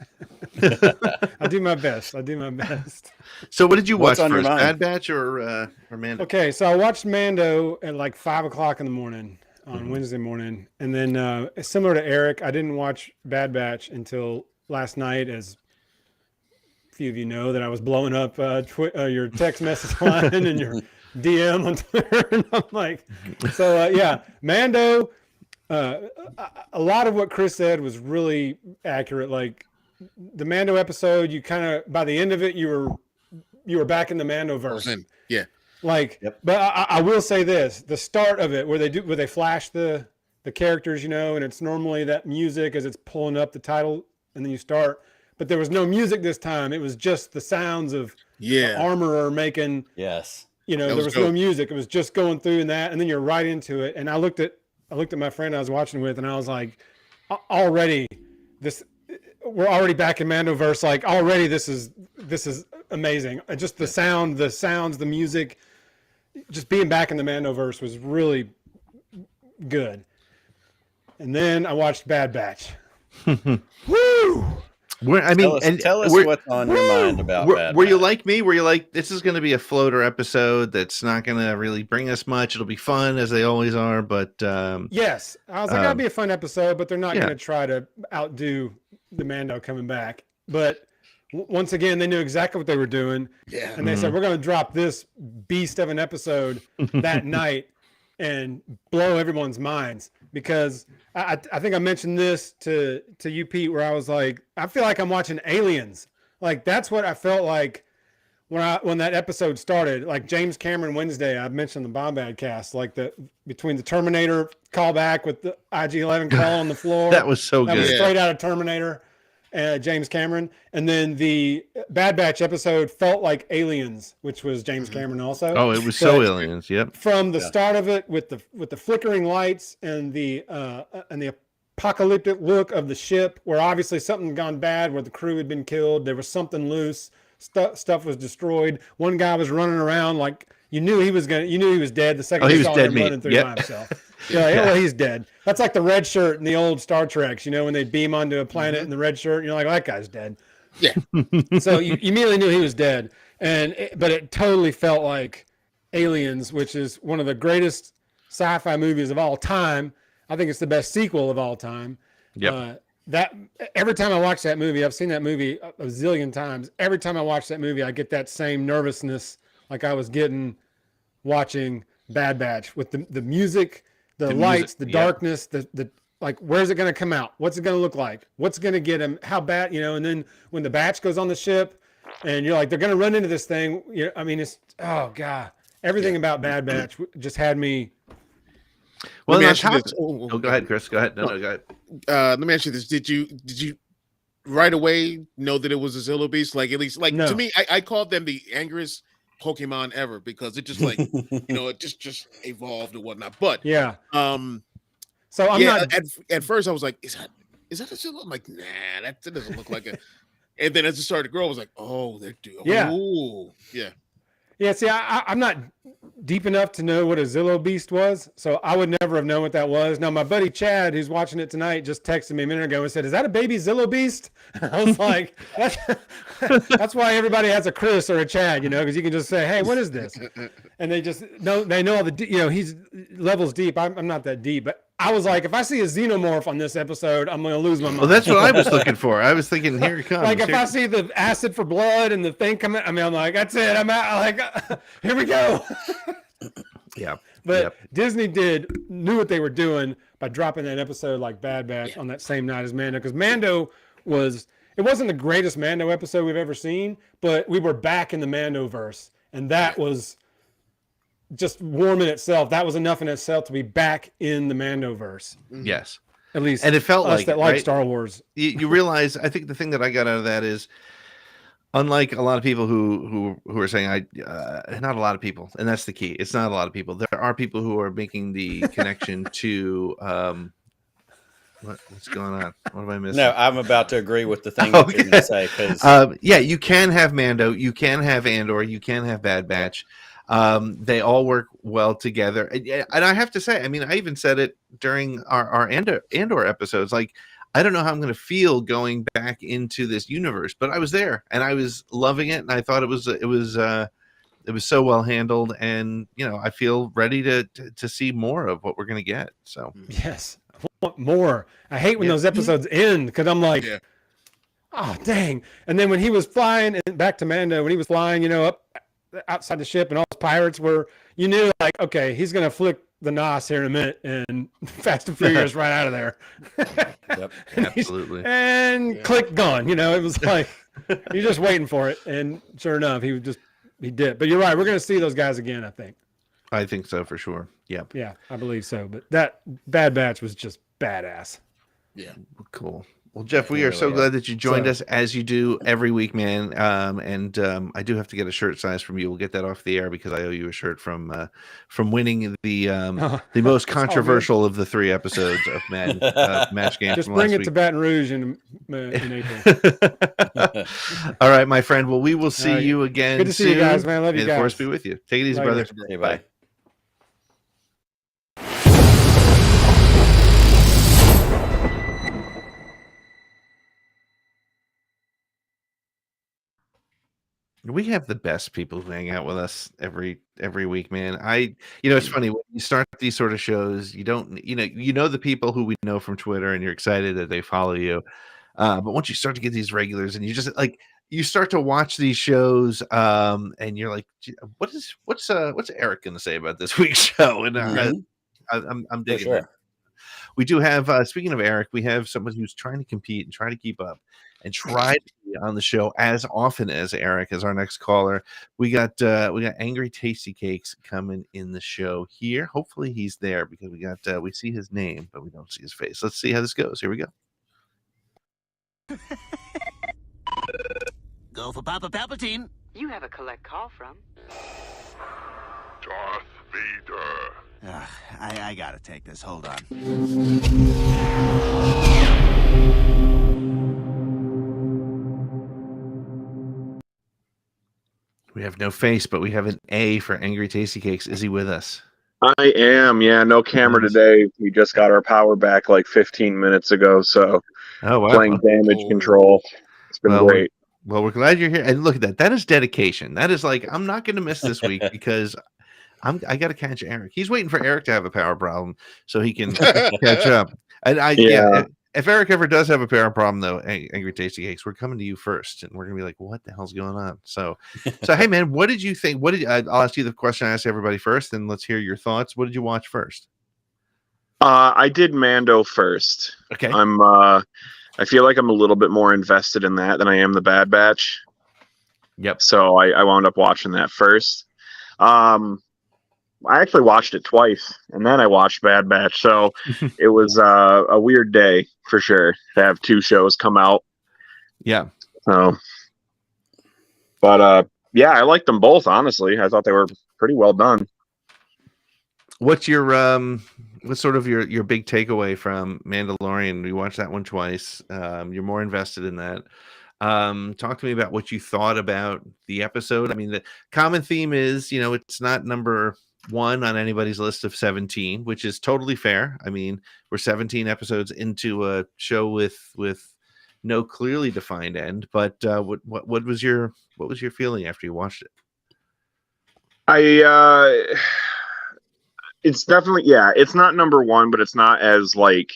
I do my best. I do my best. So, what did you watch What's on your first, mind? Bad Batch or Mando? Okay, so I watched Mando at like 5 o'clock in the morning on Wednesday morning, and then similar to Eric, I didn't watch Bad Batch until last night. As a few of you know, that I was blowing up your text message line and your DM on Twitter, and I'm like, so yeah, Mando. A lot of what Chris said was really accurate. Like the Mando episode, you kind of by the end of it, you were back in the Mando verse. Yeah. Like, but I will say this: the start of it, where they flash the characters, and it's normally that music as it's pulling up the title, and then you start. But there was no music this time. It was just the sounds of the armorer making. Yes. There was no music. It was just going through and then you're right into it. And I looked at my friend I was watching with, and I was like, already we're already back in Mandoverse. Like already this is amazing. Just the sound, the sounds, the music, just being back in the Mandoverse was really good. And then I watched Bad Batch. Woo! Tell us what's on your mind about Bad Were you Batch. like me? Were you like, this is going to be a floater episode that's not going to really bring us much? It'll be fun as they always are, but yes, I was like, that'll be a fun episode, but they're not yeah. going to try to outdo the Mando coming back. But once again, they knew exactly what they were doing, and they said, we're going to drop this beast of an episode that night and blow everyone's minds. Because I think I mentioned this to you, Pete, where I was like, I feel like I'm watching Aliens. Like that's what I felt like when that episode started. Like James Cameron Wednesday, I mentioned the Bombad cast, like between the Terminator callback with the IG-11 crawl on the floor. That was so good. That was straight out of Terminator. James Cameron, and then the Bad Batch episode felt like Aliens, which was James Cameron also. Oh, it was so Aliens. Yep. From the start of it, with the flickering lights and the apocalyptic look of the ship, where obviously something had gone bad, where the crew had been killed, there was something loose, stuff was destroyed. One guy was running around like you knew he was dead the second he you was saw dead him meat. running through Yep. by himself. Well, he's dead. That's like the red shirt in the old Star Treks, when they beam onto a planet in the red shirt, and you're like, that guy's dead. Yeah. So you immediately knew he was dead. But it totally felt like Aliens, which is one of the greatest sci-fi movies of all time. I think it's the best sequel of all time. Yep. That every time I watch that movie, I've seen that movie a zillion times. Every time I watch that movie, I get that same nervousness like I was getting watching Bad Batch with the music, the lights, the darkness, the like, where's it going to come out? What's it going to look like? What's going to get him? How bad, and then when the batch goes on the ship and you're like, they're going to run into this thing. I mean, it's, oh God, everything about Bad Batch just had me. Well, Let me on ask you top this. go ahead, Chris. Go ahead. No, go ahead. Let me ask you this: Did you right away know that it was a Zillow Beast? Like at least, No. to me, I called them the angriest Pokemon ever because it just like it just evolved and whatnot. But Yeah. so I'm not. at first I was like, is that a Zillow? I'm like, nah, that doesn't look like it. And then as it started to grow, I was like, oh, they're doing. Yeah. Ooh, yeah. Yeah, see, I'm not deep enough to know what a Zillow Beast was, so I would never have known what that was. Now, my buddy Chad, who's watching it tonight, just texted me a minute ago and said, "Is that a baby Zillow Beast?" I was like, "That's why everybody has a Chris or a Chad, because you can just say, hey, what is this?" And they just know all the, he's levels deep. I'm not that deep, but I was like, if I see a xenomorph on this episode, I'm going to lose my mind. Well, that's what I was looking for. I was thinking, here it comes. Like if I see the acid for blood and the thing coming, I'm like, that's it. I'm out. Like, here we go. Yeah. But Disney knew what they were doing by dropping that episode like Bad Batch on that same night as Mando, because Mando it wasn't the greatest Mando episode we've ever seen, but we were back in the Mandoverse, and that was just warm in itself. That was enough in itself to be back in the Mandoverse. Yes. At least, and it felt us like that right? like Star Wars. You realize, I think the thing that I got out of that is, unlike a lot of people who are saying not a lot of people, and that's the key. It's not a lot of people. There are people who are making the connection to what's going on? What am I missing? No, I'm about to agree with the thing that you're going to say because yeah, you can have Mando, you can have Andor, you can have Bad Batch. They all work well together, and I have to say, I mean, I even said it during our Andor episodes, like. I don't know how I'm going to feel going back into this universe, but I was there and I was loving it, and I thought it was so well handled, and I feel ready to see more of what we're going to get. So yes, I want more. I hate when those episodes end because I'm like, oh dang! And then when he was flying and back to Mando, when he was flying, up outside the ship, and all those pirates were, you knew like, okay, he's going to flick the NOS here in a minute and Fast and Furious right out of there. Yep, absolutely. And click gone. It was like you're just waiting for it, and sure enough, he did. But you're right, we're going to see those guys again. I think so for sure. Yep. Yeah, I believe so. But that Bad Batch was just badass. Yeah. Cool. Well, Jeff, we are so glad that you joined us as you do every week, man. And I do have to get a shirt size from you. We'll get that off the air because I owe you a shirt from winning the most controversial of the 3 episodes of Match Game. Just bring it to Baton Rouge in April. All right, my friend. Well, we will see you again. Good to see you guys, man. Love you guys. The force be with you. Take it easy, brother. Hey, bye. We have the best people who hang out with us every week, man. It's funny when you start these sort of shows, you don't, the people who we know from Twitter, and you're excited that they follow you. But once you start to get these regulars, and you just like, you start to watch these shows, and you're like, what's Eric going to say about this week's show? And I'm digging it. We do have, speaking of Eric, we have someone who's trying to compete and try to keep up and try to be on the show as often as Eric as our next caller. We got Angry Tasty Cakes coming in the show here. Hopefully he's there because we see his name, but we don't see his face. Let's see how this goes. Here we go. Go for Papa Palpatine. You have a collect call from Darth Vader. I gotta take this. Hold on. We have no face, but we have an A for Angry Tasty Cakes. Is he with us? I am. Yeah, no camera today. We just got our power back like 15 minutes ago, so playing damage control. It's been great. Well, we're glad you're here. And look at that. That is dedication. That is like, I'm not going to miss this week because I got to catch Eric. He's waiting for Eric to have a power problem so he can catch up. And if Eric ever does have a power problem, though, Angry Tasty Cakes, we're coming to you first, and we're gonna be like, "What the hell's going on?" So hey, man, what did you think? I'll ask you the question I asked everybody first, and let's hear your thoughts. What did you watch first? I did Mando first. Okay. I feel like I'm a little bit more invested in that than I am the Bad Batch. Yep. So I wound up watching that first. I actually watched it twice, and then I watched Bad Batch. So it was a weird day for sure to have 2 shows come out. Yeah. So, but yeah, I liked them both. Honestly, I thought they were pretty well done. What's your what's sort of your big takeaway from Mandalorian? We watched that one twice. You're more invested in that. Talk to me about what you thought about the episode. I mean, the common theme is, it's not number 1 on anybody's list of 17, which is totally fair. I mean, we're 17 episodes into a show with no clearly defined end. But what was your feeling after you watched it? It's definitely, it's not number 1, but it's not as like,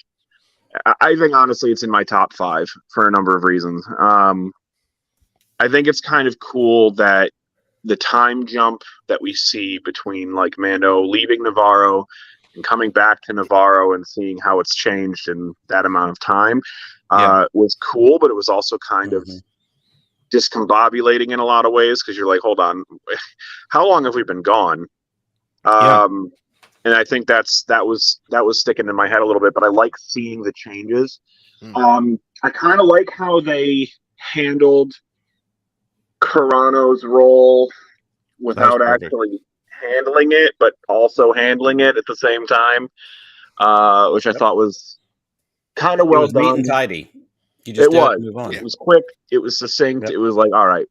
I think honestly it's in my top 5 for a number of reasons. I think it's kind of cool that the time jump that we see between like Mando leaving Navarro and coming back to Navarro and seeing how it's changed in that amount of time was cool, but it was also kind of discombobulating in a lot of ways because you're like, hold on, how long have we been gone? And I think that was sticking in my head a little bit, but I like seeing the changes. I kind of like how they handled Carano's role without perfect. actually handling it, but also handling it at the same time, which I thought was kind of It well was neat done. and tidy. You just It do it was. and move on. It was quick. It was succinct. Yep. It was like, all right.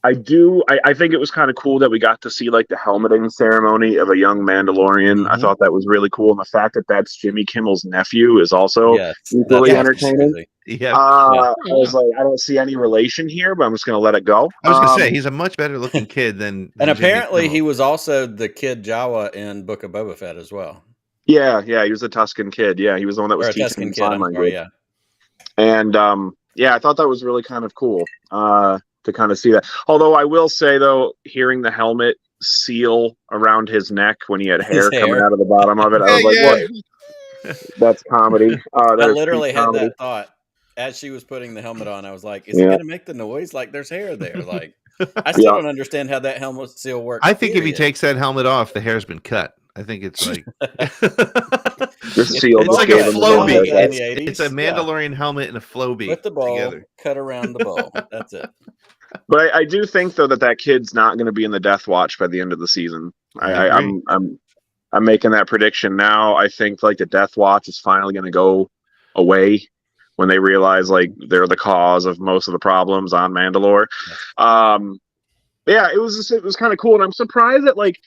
I think it was kind of cool that we got to see like the helmeting ceremony of a young Mandalorian. I thought that was really cool, and the fact that that's Jimmy Kimmel's nephew is also equally entertaining. I was like, I don't see any relation here, but I'm just going to let it go. I was going to say he's a much better looking kid than and Jimmy apparently Kimmel. he was also the kid Jawa in Book of Boba Fett as well. Yeah, he was a Tuscan kid. Yeah, he was the one that was teaching him sign language. Yeah. And I thought that was really kind of cool to kind of see that. Although I will say though, hearing the helmet seal around his neck when he had hair coming out of the bottom of it, I was like, what? That's comedy. I literally had that thought as she was putting the helmet on. I was like, is it going to make the noise? Like there's hair there. Like I still don't understand how that helmet seal works. I think if he takes that helmet off, the hair's been cut. I think it's like it's like a flow beat. It's a Mandalorian helmet and a flow beat with the bowl together. Cut around the bowl. That's it. But I do think though that kid's not going to be in the Death Watch by the end of the season. I'm making that prediction now. I think like the Death Watch is finally going to go away when they realize like they're the cause of most of the problems on Mandalore. It was kind of cool, and I'm surprised that like.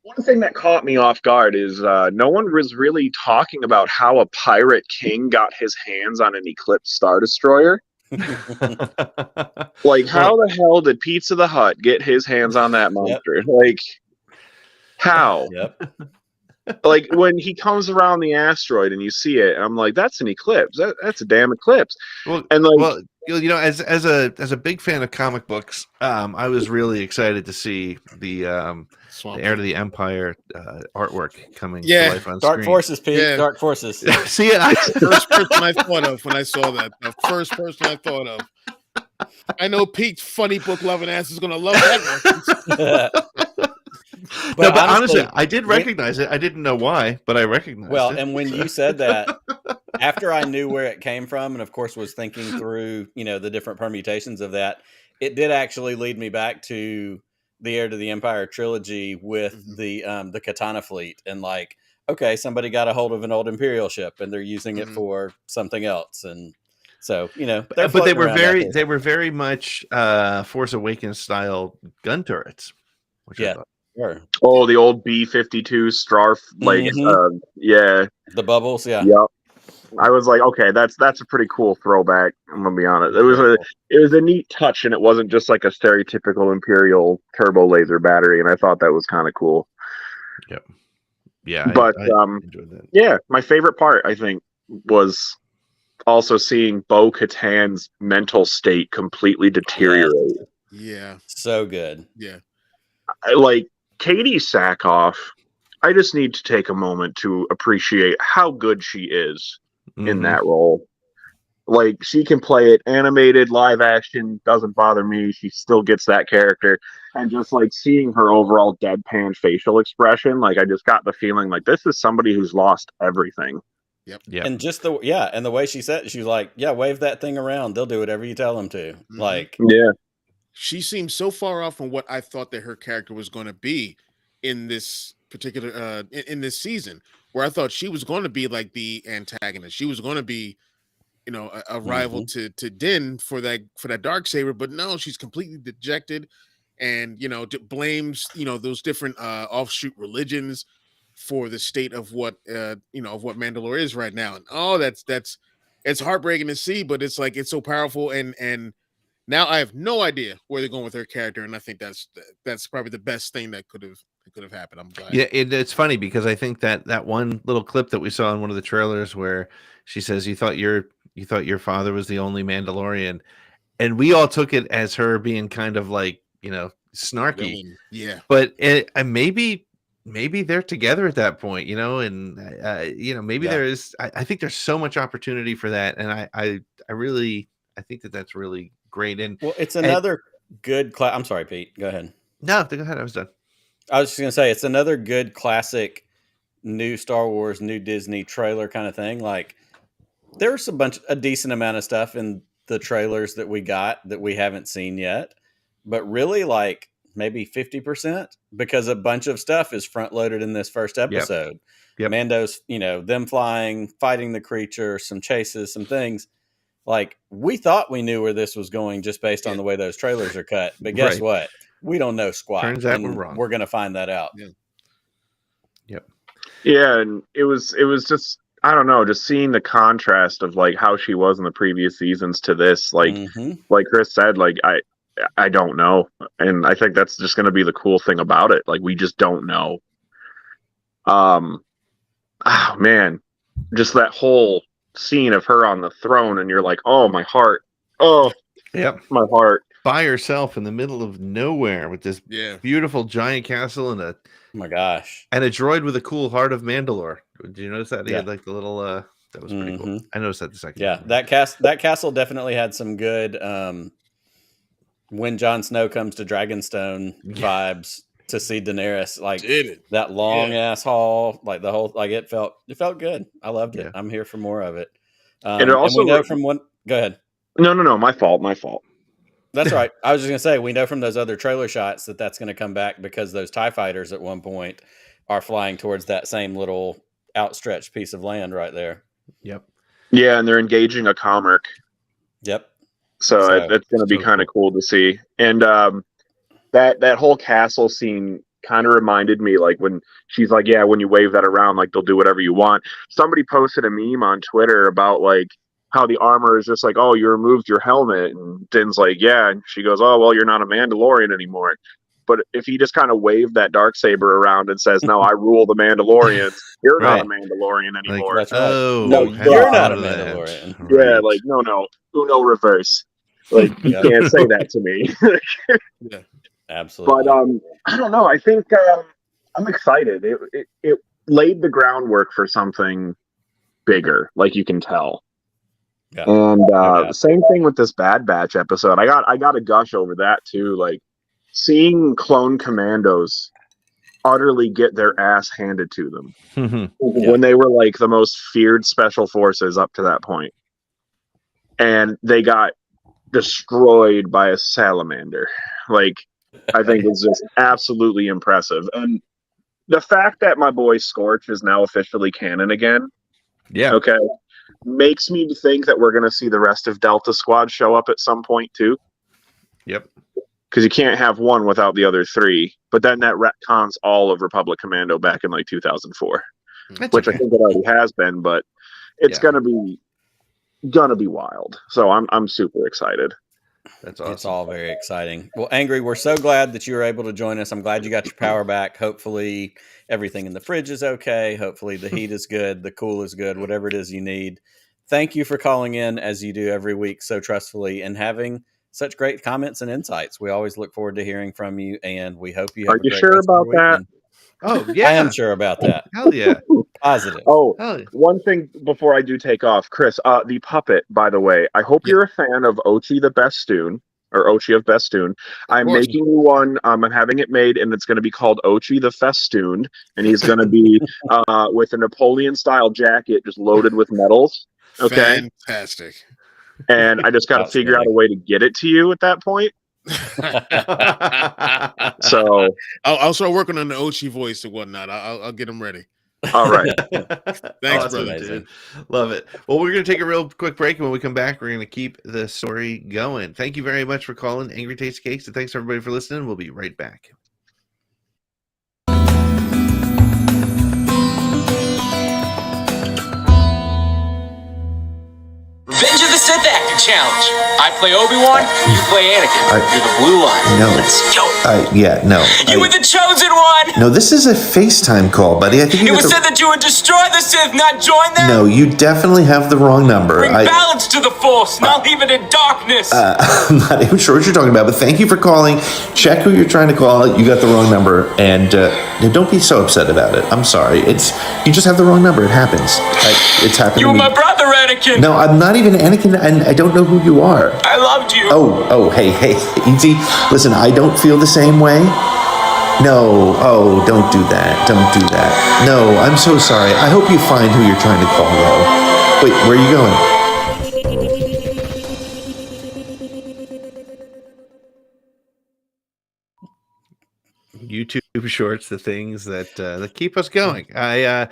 One thing that caught me off guard is no one was really talking about how a pirate king got his hands on an Eclipse Star Destroyer. Like, how the hell did Pizza the Hut get his hands on that monster? Yep. Like, how? Yep. Like, when he comes around the asteroid and you see it, I'm like, that's an eclipse. That's a damn eclipse. Well, and like, well, you know, as a big fan of comic books, I was really excited to see the Heir to the Empire artwork coming to life on Dark screen. Forces, Pete. Yeah. Dark Forces. See it? First person I thought of when I saw that. The first person I thought of. I know Pete's funny book loving ass is going to love that one. But honestly, I did recognize it. I didn't know why, but I recognized it. Well, and when you said that, after I knew where it came from, and of course was thinking through, the different permutations of that, it did actually lead me back to the Heir to the Empire trilogy with the Katana fleet, and like, okay, somebody got a hold of an old Imperial ship, and they're using it for something else, and so but they were very much Force Awakens style gun turrets, which I thought. Sure. Oh, the old B-52 Strarf, like, the bubbles, Yep. I was like, okay, that's a pretty cool throwback. I'm gonna be honest. It was a neat touch, and it wasn't just like a stereotypical Imperial turbo laser battery, and I thought that was kind of cool. Yep. Yeah. But I enjoyed that. My favorite part, I think, was also seeing Bo-Katan's mental state completely deteriorate. Yeah. So good. Yeah. Like Katie Sackhoff, I just need to take a moment to appreciate how good she is in that role. Like, she can play it animated, live action, doesn't bother me. She still gets that character. And just like seeing her overall deadpan facial expression, like I just got the feeling like this is somebody who's lost everything. Yep. Yeah. And just and the way she said it, she's like, yeah, wave that thing around. They'll do whatever you tell them to. Like, yeah. She seems so far off from what I thought that her character was going to be in this particular in this season, where I thought she was going to be like the antagonist. She was going to be, a rival to Din for that Darksaber, but no, she's completely dejected, and blames those different offshoot religions for the state of what of what Mandalore is right now. And that's it's heartbreaking to see, but it's like it's so powerful, and now I have no idea where they're going with her character, and I think that's probably the best thing that could have happened. I'm glad. Yeah, it's funny because I think that one little clip that we saw in one of the trailers where she says, "You thought your father was the only Mandalorian," and we all took it as her being kind of like snarky. Yeah, but maybe they're together at that point, and maybe there is. I think there's so much opportunity for that, and I think that's really great. And it's another good I'm sorry, Pete, go ahead. No, go ahead. I was done. I was just gonna say it's another good classic new Star Wars, new Disney trailer kind of thing. Like there's a decent amount of stuff in the trailers that we got that we haven't seen yet, but really like maybe 50% because a bunch of stuff is front loaded in this first episode. Yep. Mando's, them flying, fighting the creature, some chases, some things. Like, we thought we knew where this was going just based on the way those trailers are cut. But guess what? We don't know squat. Turns out we're wrong. We're going to find that out. Yeah. Yep. Yeah, and it was just, I don't know, just seeing the contrast of like how she was in the previous seasons to this, like like Chris said, like I don't know. And I think that's just going to be the cool thing about it. Like, we just don't know. Oh man, just that whole scene of her on the throne, and you're like, oh, my heart. Oh, yep, my heart. By herself in the middle of nowhere with this beautiful giant castle and oh my gosh, and a droid with a cool heart of Mandalore. Did you notice that? He had like the little that was pretty cool. I noticed that the second time. That castle definitely had some good when Jon Snow comes to Dragonstone vibes to see Daenerys, like that long ass hall, like the whole, like it felt good. I loved it. I'm here for more of it. And it also, and we know from one. Go ahead. No, my fault. That's right. I was just gonna say, we know from those other trailer shots that's going to come back because those TIE fighters at one point are flying towards that same little outstretched piece of land right there. Yep. Yeah, and they're engaging a Commerk. Yep. So it's going to be kind of cool to see. And that whole castle scene kind of reminded me, like, when she's like, yeah, when you wave that around, like, they'll do whatever you want. Somebody posted a meme on Twitter about, like, how the armor is just like, oh, you removed your helmet. And Din's like, yeah. And she goes, oh, well, you're not a Mandalorian anymore. But if he just kind of waved that Darksaber around and says, no, I rule the Mandalorians, you're not a Mandalorian anymore. Like, that's right. Oh, no, you're not a Mandalorian. Yeah, like, no. Uno reverse. Like, you can't say that to me. Yeah, absolutely. But I don't know. I think I'm excited. It laid the groundwork for something bigger, like you can tell. Yeah. And same thing with this Bad Batch episode. I got a gush over that too. Like, seeing clone commandos utterly get their ass handed to them when they were like the most feared special forces up to that point, and they got destroyed by a salamander. Like, I think it's just absolutely impressive. And the fact that my boy Scorch is now officially canon again, makes me think that we're going to see the rest of Delta Squad show up at some point too. Yep. Because you can't have one without the other three. But then that retcons all of Republic Commando back in like 2004, which I think it already has been, but it's gonna be wild. So I'm super excited. That's awesome. It's all very exciting. Well, Angry, we're so glad that you were able to join us. I'm glad you got your power back. Hopefully everything in the fridge is okay. Hopefully the heat is good, the cool is good, whatever it is you need. Thank you for calling in, as you do every week so trustfully, and having such great comments and insights. We always look forward to hearing from you, and we hope you have Are you sure about that? Oh, yeah. I am sure about that. Hell yeah. Positive. Oh, one thing before I do take off, Chris, the puppet, by the way, I hope you're a fan of Ochi the Bestoon, or Ochi of Bestoon. I'm making you one. I'm having it made, and it's going to be called Ochi the Festoon, and he's going to be with a Napoleon-style jacket just loaded with medals. Okay? Fantastic. And I just got to figure out a way to get it to you at that point. So I'll start working on the Ochi voice and whatnot. I'll get them ready. All right. Thanks, awesome, brother. Dude. Love it. Well, we're going to take a real quick break, and when we come back, we're going to keep the story going. Thank you very much for calling Angry Taste Cakes, and thanks everybody for listening. We'll be right back. Revenge of the Sith acting challenge. I play Obi-Wan, you play Anakin. You're the blue line. No. Let's go. No. You were the chosen one. No, this is a FaceTime call, buddy. I think it was said that you would destroy the Sith, not join them. No, you definitely have the wrong number. Bring balance to the Force, not leave it in darkness. I'm not even sure what you're talking about, but thank you for calling. Check who you're trying to call. You got the wrong number, and don't be so upset about it. I'm sorry. You just have the wrong number. It happens. It's happened. You were my brother, Anakin. No, I'm not even Anakin, and I don't know who you are. I loved you. Oh, hey, easy. Listen, I don't feel the same way. No, don't do that. Don't do that. No, I'm so sorry. I hope you find who you're trying to call, though. Wait, where are you going? YouTube shorts, the things that keep us going. I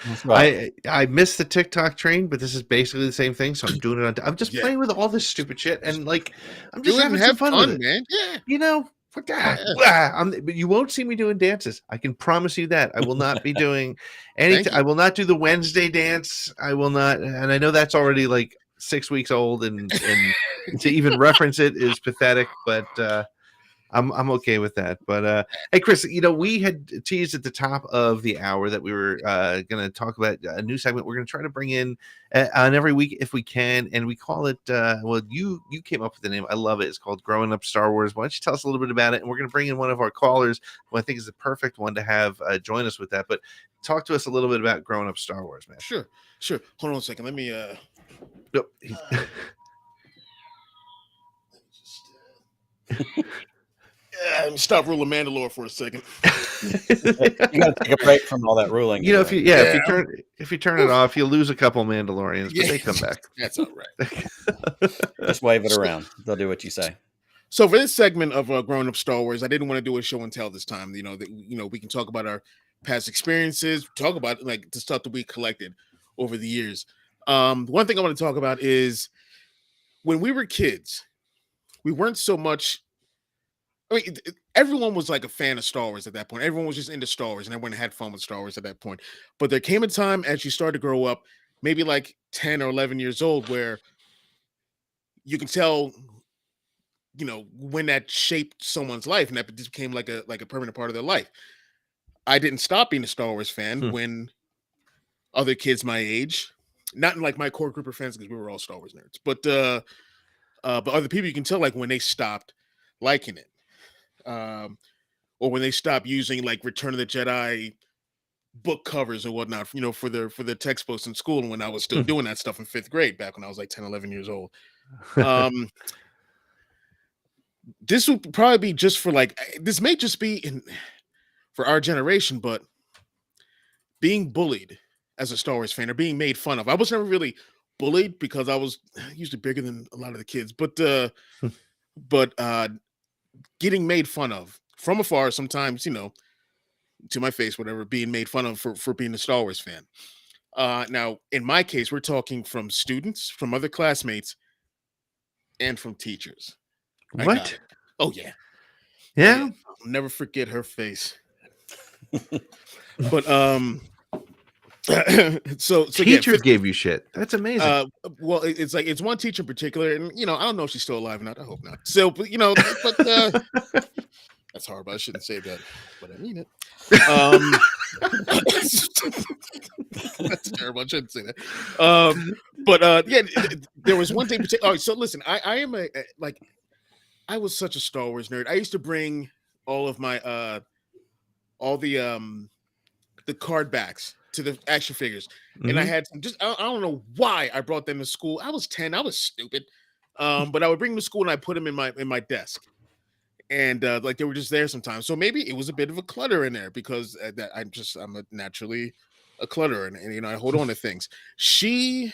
miss the TikTok train, but this is basically the same thing. So I'm doing it. I'm just playing with all this stupid shit, and like I'm just having some fun with it, man. Yeah, you know. But you won't see me doing dances. I can promise you that. I will not be doing anything. I will not do the Wednesday dance. I will not, and I know that's already like 6 weeks old, and to even reference it is pathetic. But I'm okay with that. But hey, Chris, we had teased at the top of the hour that we were going to talk about a new segment we're going to try to bring in on every week if we can, and we call it well, you came up with the name. I love it. It's called Growing Up Star Wars. Why don't you tell us a little bit about it? And we're going to bring in one of our callers who I think is the perfect one to have join us with that. But talk to us a little bit about Growing Up Star Wars, man. Sure. Hold on a second. Let me Nope. Stop ruling Mandalore for a second. You got to take a break from all that ruling. If you turn it off, you lose a couple Mandalorians, but they come back. That's all right. Just wave it around. They'll do what you say. So for this segment of Growing Up Star Wars, I didn't want to do a show and tell this time. We can talk about our past experiences, talk about like the stuff that we collected over the years. One thing I want to talk about is when we were kids, we weren't so much. I mean, everyone was like a fan of Star Wars at that point. Everyone was just into Star Wars, and everyone had fun with Star Wars at that point. But there came a time as you started to grow up, maybe like 10 or 11 years old, where you can tell, when that shaped someone's life, and that just became like a permanent part of their life. I didn't stop being a Star Wars fan when other kids my age, not in like my core group of friends, because we were all Star Wars nerds, but other people, you can tell like when they stopped liking it. Or when they stop using like Return of the Jedi book covers and whatnot, for the textbooks in school. And when I was still doing that stuff in 5th grade, back when I was like 10, 11 years old. This would probably be just for like, this may just be for our generation, but being bullied as a Star Wars fan or being made fun of. I was never really bullied because I was usually bigger than a lot of the kids, but getting made fun of from afar, sometimes, to my face, whatever, being made fun of for being a Star Wars fan. Now, in my case, we're talking from students, from other classmates, and from teachers. What? Oh, yeah. Yeah? I'll never forget her face. But, so teachers gave you shit. That's amazing. Well, it's one teacher in particular, and I don't know if she's still alive or not. I hope not. So, but that's horrible. I shouldn't say that, but I mean it. That's terrible. I shouldn't say that. There was one thing. All right, so listen, I am I was such a Star Wars nerd. I used to bring all of my all the card backs to the action figures, and I had I don't know why I brought them to school. I was 10. I was stupid, but I would bring them to school and I put them in my desk, and like they were just there sometimes. So maybe it was a bit of a clutter in there because I'm naturally a clutterer, and I hold on to things. She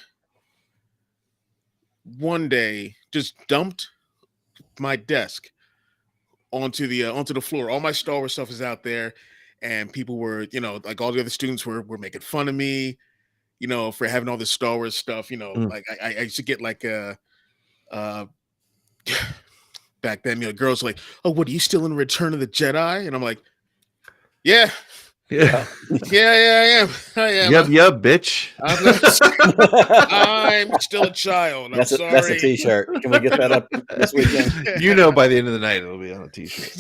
one day just dumped my desk onto the floor. All my Star Wars stuff is out there. And people were, like all the other students were making fun of me, for having all this Star Wars stuff. Like I used to get like back then, girls were like, "Oh, what are you still in Return of the Jedi?" And I'm like, "Yeah, I am. Yup, bitch. I'm still a child. I'm sorry." That's a t-shirt. Can we get that up this weekend? By the end of the night, it'll be on a t-shirt.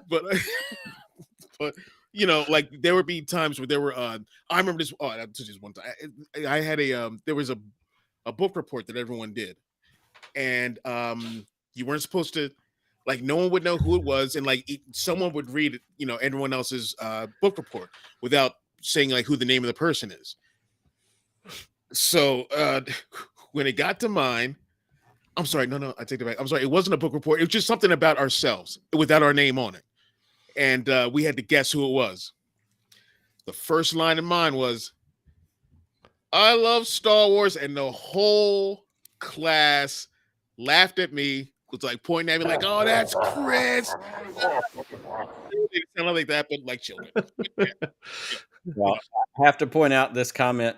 But like there would be times where there were I remember this. Oh, that's just one time. I had there was a book report that everyone did, and you weren't supposed to, like, no one would know who it was, and like someone would read everyone else's book report without saying like who the name of the person is. So when it got to mine, I'm sorry, no, I take it back. I'm sorry, it wasn't a book report. It was just something about ourselves without our name on it. And we had to guess who it was. The first line of mine was, "I love Star Wars," and the whole class laughed at me, was like pointing at me like, "Oh, that's Chris." they sound like that, but like children. Well, I have to point out this comment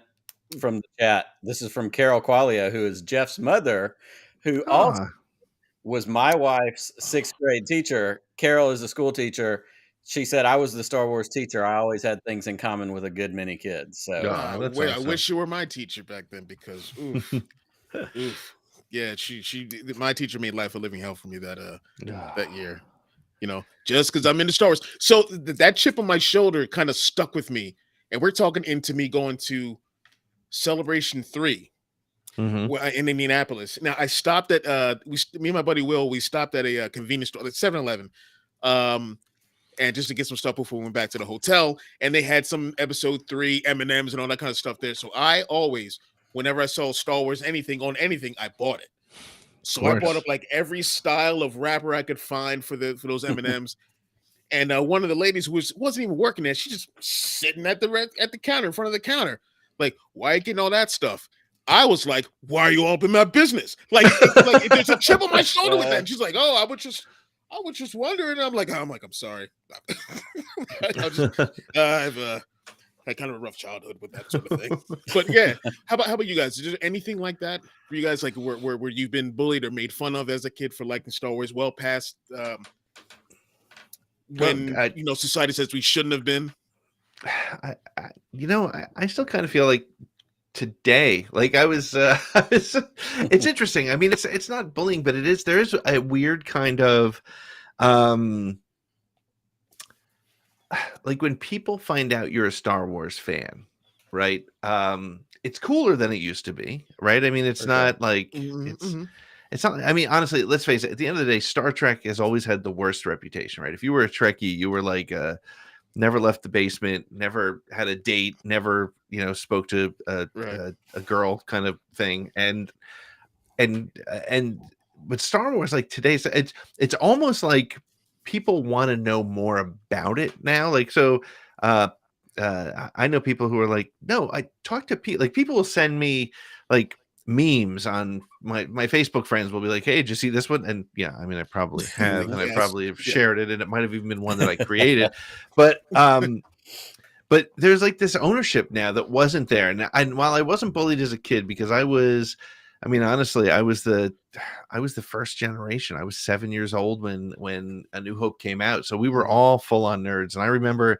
from the chat. This is from Carol Qualia, who is Jeff's mother, who also was my wife's 6th grade teacher. Carol is a school teacher. She said, I was the Star Wars teacher. I always had things in common with a good many kids. So I wish you were my teacher back then, because oof. Yeah, my teacher made life a living hell for me that year. Just because I'm into Star Wars. So that chip on my shoulder kind of stuck with me. And we're talking into me going to Celebration 3 in Indianapolis. Now, I stopped at me and my buddy Will, we stopped at a convenience store at 7-Eleven. And just to get some stuff before we went back to the hotel. And they had some episode 3 M&Ms and all that kind of stuff there. So I always, whenever I saw Star Wars anything, I bought it. So I bought up like every style of wrapper I could find for those M&Ms. And one of the ladies who wasn't even working there, she's just sitting at the counter, in front of the counter. Like, why are you getting all that stuff? I was like, why are you all up in my business? Like there's a chip on my shoulder with that. And she's like, oh, I was just wondering. I'm like, I'm sorry. I've had kind of a rough childhood with that sort of thing. But yeah, how about you guys? Is there anything like that for you guys, like where you've been bullied or made fun of as a kid for liking Star Wars, well past when society says we shouldn't have been? I still kind of feel like today, like I was it's interesting. I mean, it's not bullying, but there is a weird kind of like when people find out you're a Star Wars fan, right? It's cooler than it used to be, right? I mean, it's not like it's not. I mean, honestly, let's face it. At the end of the day, Star Trek has always had the worst reputation, right? If you were a Trekkie, you were like never left the basement, never had a date, never spoke to a girl kind of thing, and but Star Wars, like today, it's almost like people want to know more about it now. Like, so I know people who are like, no, I talk to people, like people will send me like memes on my Facebook friends will be like, hey, did you see this one? And yeah, I mean, I probably have, and I probably have shared it, and it might have even been one that I created. But there's like this ownership now that wasn't there. And while I wasn't bullied as a kid, because honestly, I was the first generation. I was 7 years old when A New Hope came out. So we were all full on nerds. And I remember,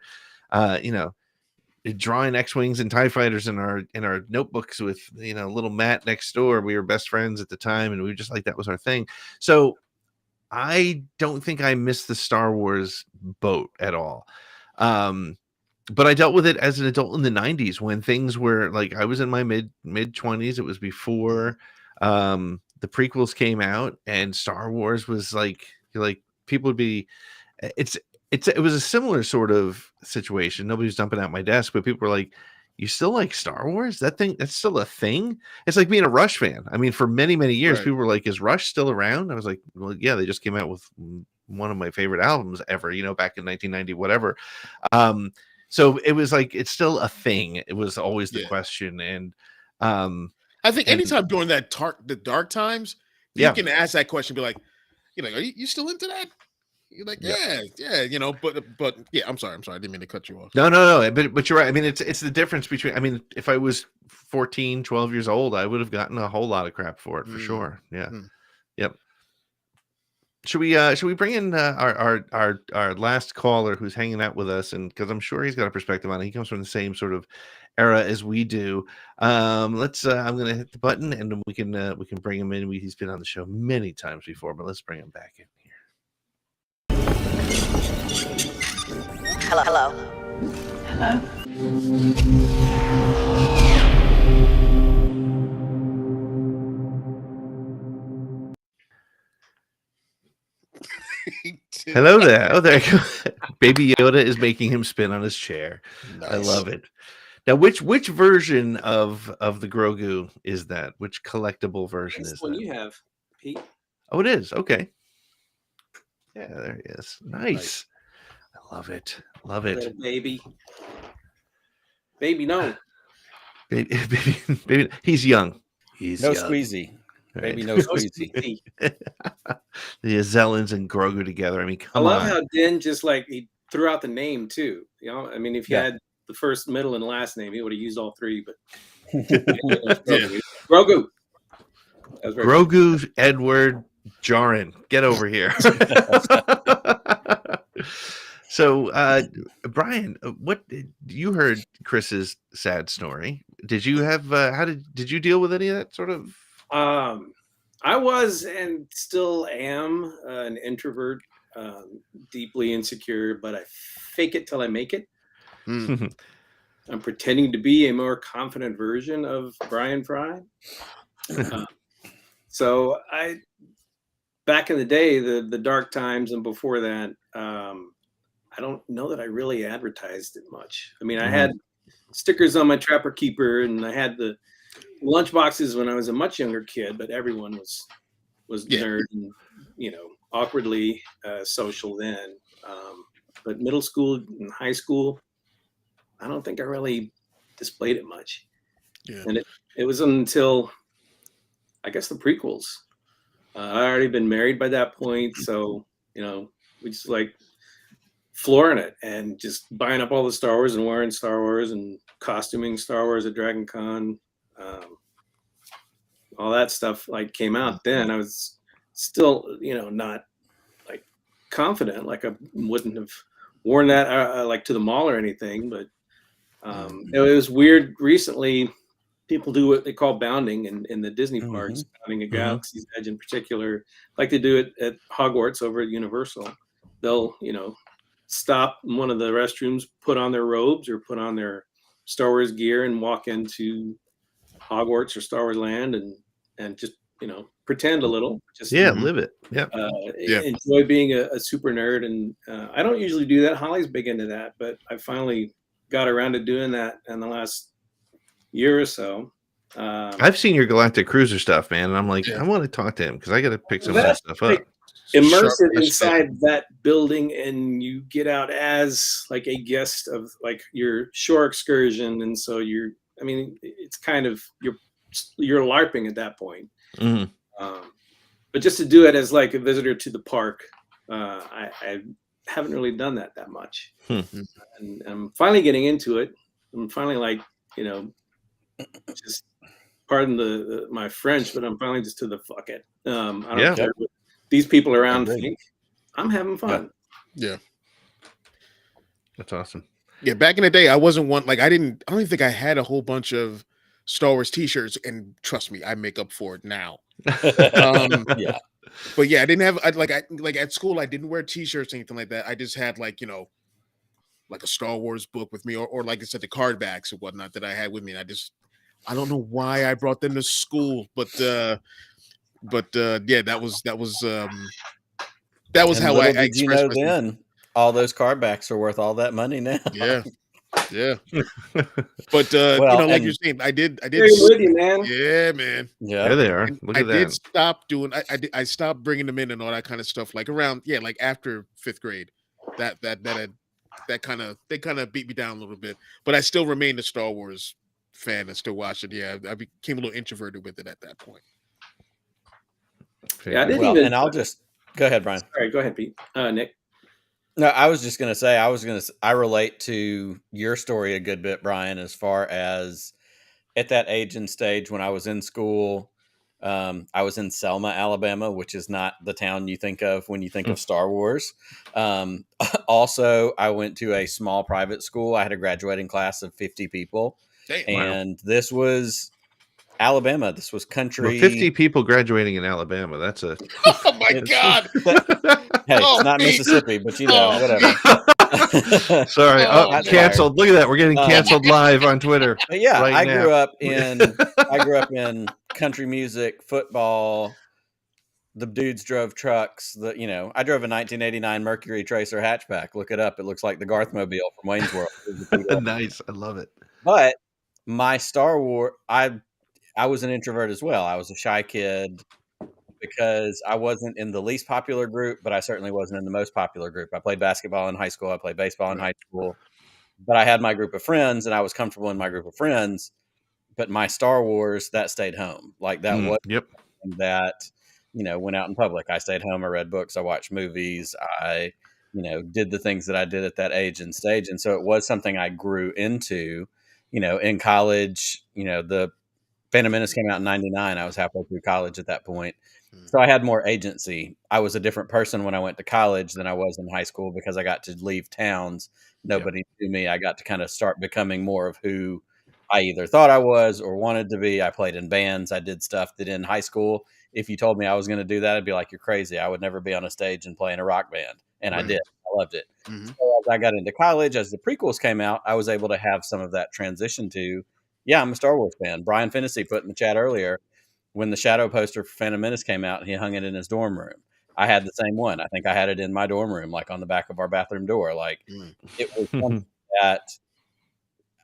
drawing X-Wings and TIE fighters in our notebooks with, little Matt next door. We were best friends at the time. And we were just like, that was our thing. So I don't think I missed the Star Wars boat at all. But I dealt with it as an adult in the 90s when things were like, I was in my mid 20s. It was before the prequels came out, and Star Wars was like people would be, it was a similar sort of situation. Nobody was dumping out my desk, but people were like, you still like Star Wars? That's still a thing? It's like being a Rush fan. I mean, for many, many years, people were like, is Rush still around? I was like, well, yeah, they just came out with one of my favorite albums ever, back in 1990, whatever. So it was like, it's still a thing. It was always the question. And I think anytime during the dark times, you can ask that question, be like, are you still into that? You're like, yeah, but yeah, I'm sorry. I didn't mean to cut you off. No. But you're right. I mean, it's the difference between, I mean, if I was 14, 12 years old, I would have gotten a whole lot of crap for it for sure. Yeah. Yep. Should we bring in our last caller who's hanging out with us, and because I'm sure he's got a perspective on it. He comes from the same sort of era as we do. Let's I'm gonna hit the button and we can bring him in. He's been on the show many times before, but let's bring him back in here. Hello. Hello there. Oh, there you go. Baby Yoda is making him spin on his chair. Nice. I love it. Now, which version of the Grogu is that? Which collectible version is that? You have, Pete. Oh, it is. Okay. Yeah, there he is. Nice. I love it. Love it. Little baby. Baby, no. Baby. He's young. He's no young. Squeezy. Right. Baby, no squeezy. The Azellans and Grogu together. I mean, come on. I love how Den just like he threw out the name too. You know, I mean, if you had the first, middle, and last name, he would have used all three. But Grogu. Grogu Edward Jarin, get over here. So, Brian, what you heard Chris's sad story? Did you have? How did you deal with any of that sort of? I was and still am an introvert, deeply insecure, but I fake it till I make it. I'm pretending to be a more confident version of Brian Fry. So back in the day, the dark times and before that, I don't know that I really advertised it much. I mean, I had stickers on my Trapper Keeper, and I had the lunch boxes when I was a much younger kid, but everyone was nerd and, you know, awkwardly social then. But middle school and high school, I don't think I really displayed it much. Yeah. And it was until, I guess, the prequels. I already been married by that point, so, you know, we just like flooring it and just buying up all the Star Wars and wearing Star Wars and costuming Star Wars at Dragon Con. All that stuff like came out then. I was still, you know, not like confident, like I wouldn't have worn that like to the mall or anything, but it was weird. Recently, people do what they call bounding in the Disney parks, bounding at Galaxy's Edge in particular, like they do it at Hogwarts over at Universal. They'll, you know, stop in one of the restrooms, put on their robes or put on their Star Wars gear and walk into Hogwarts or Star Wars Land and just, you know, pretend a little. Just live it. Enjoy being a super nerd. And I don't usually do that. Holly's big into that, but I finally got around to doing that in the last year or so. I've seen your Galactic Cruiser stuff, man, and I'm like, I want to talk to him because I got to pick some of that stuff up. Immerse it inside that building, and you get out as like a guest of like your shore excursion, and so I mean, it's kind of you're LARPing at that point. But just to do it as like a visitor to the park, I haven't really done that much, and I'm finally getting into it. I'm finally like, you know, just pardon my French, but I'm finally just to the fuck it. I don't care what these people around think. I'm having fun. Yeah. That's awesome. Yeah, back in the day, I wasn't one, like I don't even think I had a whole bunch of Star Wars t-shirts, and trust me, I make up for it now. Yeah. But yeah, I didn't have like at school I didn't wear t-shirts or anything like that. I just had like, you know, like a Star Wars book with me, or like I said, the card backs and whatnot that I had with me. And I don't know why I brought them to school, but yeah, that was how I expressed myself. Then all those card backs are worth all that money now. Yeah. But you know, like you're saying, I did with you, man. Yeah, man. Yeah, there they are. Look at that. Did stop doing. I stopped bringing them in and all that kind of stuff. Like around, like after 5th grade, they kind of beat me down a little bit. But I still remained a Star Wars fan and still watched it. Yeah, I became a little introverted with it at that point. Yeah, I didn't even. And I'll just go ahead, Brian. Sorry, go ahead, Pete. Nick. No, I was just going to say, I relate to your story a good bit, Brian, as far as at that age and stage when I was in school. I was in Selma, Alabama, which is not the town you think of when you think of Star Wars. Also, I went to a small private school. I had a graduating class of 50 people. And this was Alabama. This was country. Well, 50 people graduating in Alabama. That's a. Oh my God. Hey, it's not Mississippi, but you know, whatever. Sorry. Canceled. Look at that. We're getting canceled live on Twitter. Yeah, right I now. grew up in country music, football. The dudes drove trucks. I drove a 1989 Mercury Tracer hatchback. Look it up. It looks like the Garth Mobile from Wayne's World. Nice. I love it. But my Star Wars, I was an introvert as well. I was a shy kid because I wasn't in the least popular group, but I certainly wasn't in the most popular group. I played basketball in high school. I played baseball in high school. But I had my group of friends, and I was comfortable in my group of friends. But my Star Wars, that stayed home. Like that was that, went out in public. I stayed home. I read books. I watched movies. I did the things that I did at that age and stage. And so it was something I grew into, in college. The Phantom Menace came out in 99. I was halfway through college at that point. So I had more agency. I was a different person when I went to college than I was in high school because I got to leave towns. Nobody knew me. I got to kind of start becoming more of who I either thought I was or wanted to be. I played in bands. I did stuff that in high school, if you told me I was going to do that, I'd be like, you're crazy. I would never be on a stage and play in a rock band. And I did. I loved it. So as I got into college, as the prequels came out, I was able to have some of that transition to, I'm a Star Wars fan. Brian Fennessy put in the chat earlier, when the shadow poster for Phantom Menace came out, he hung it in his dorm room. I had the same one. I think I had it in my dorm room, like on the back of our bathroom door. Like it was something that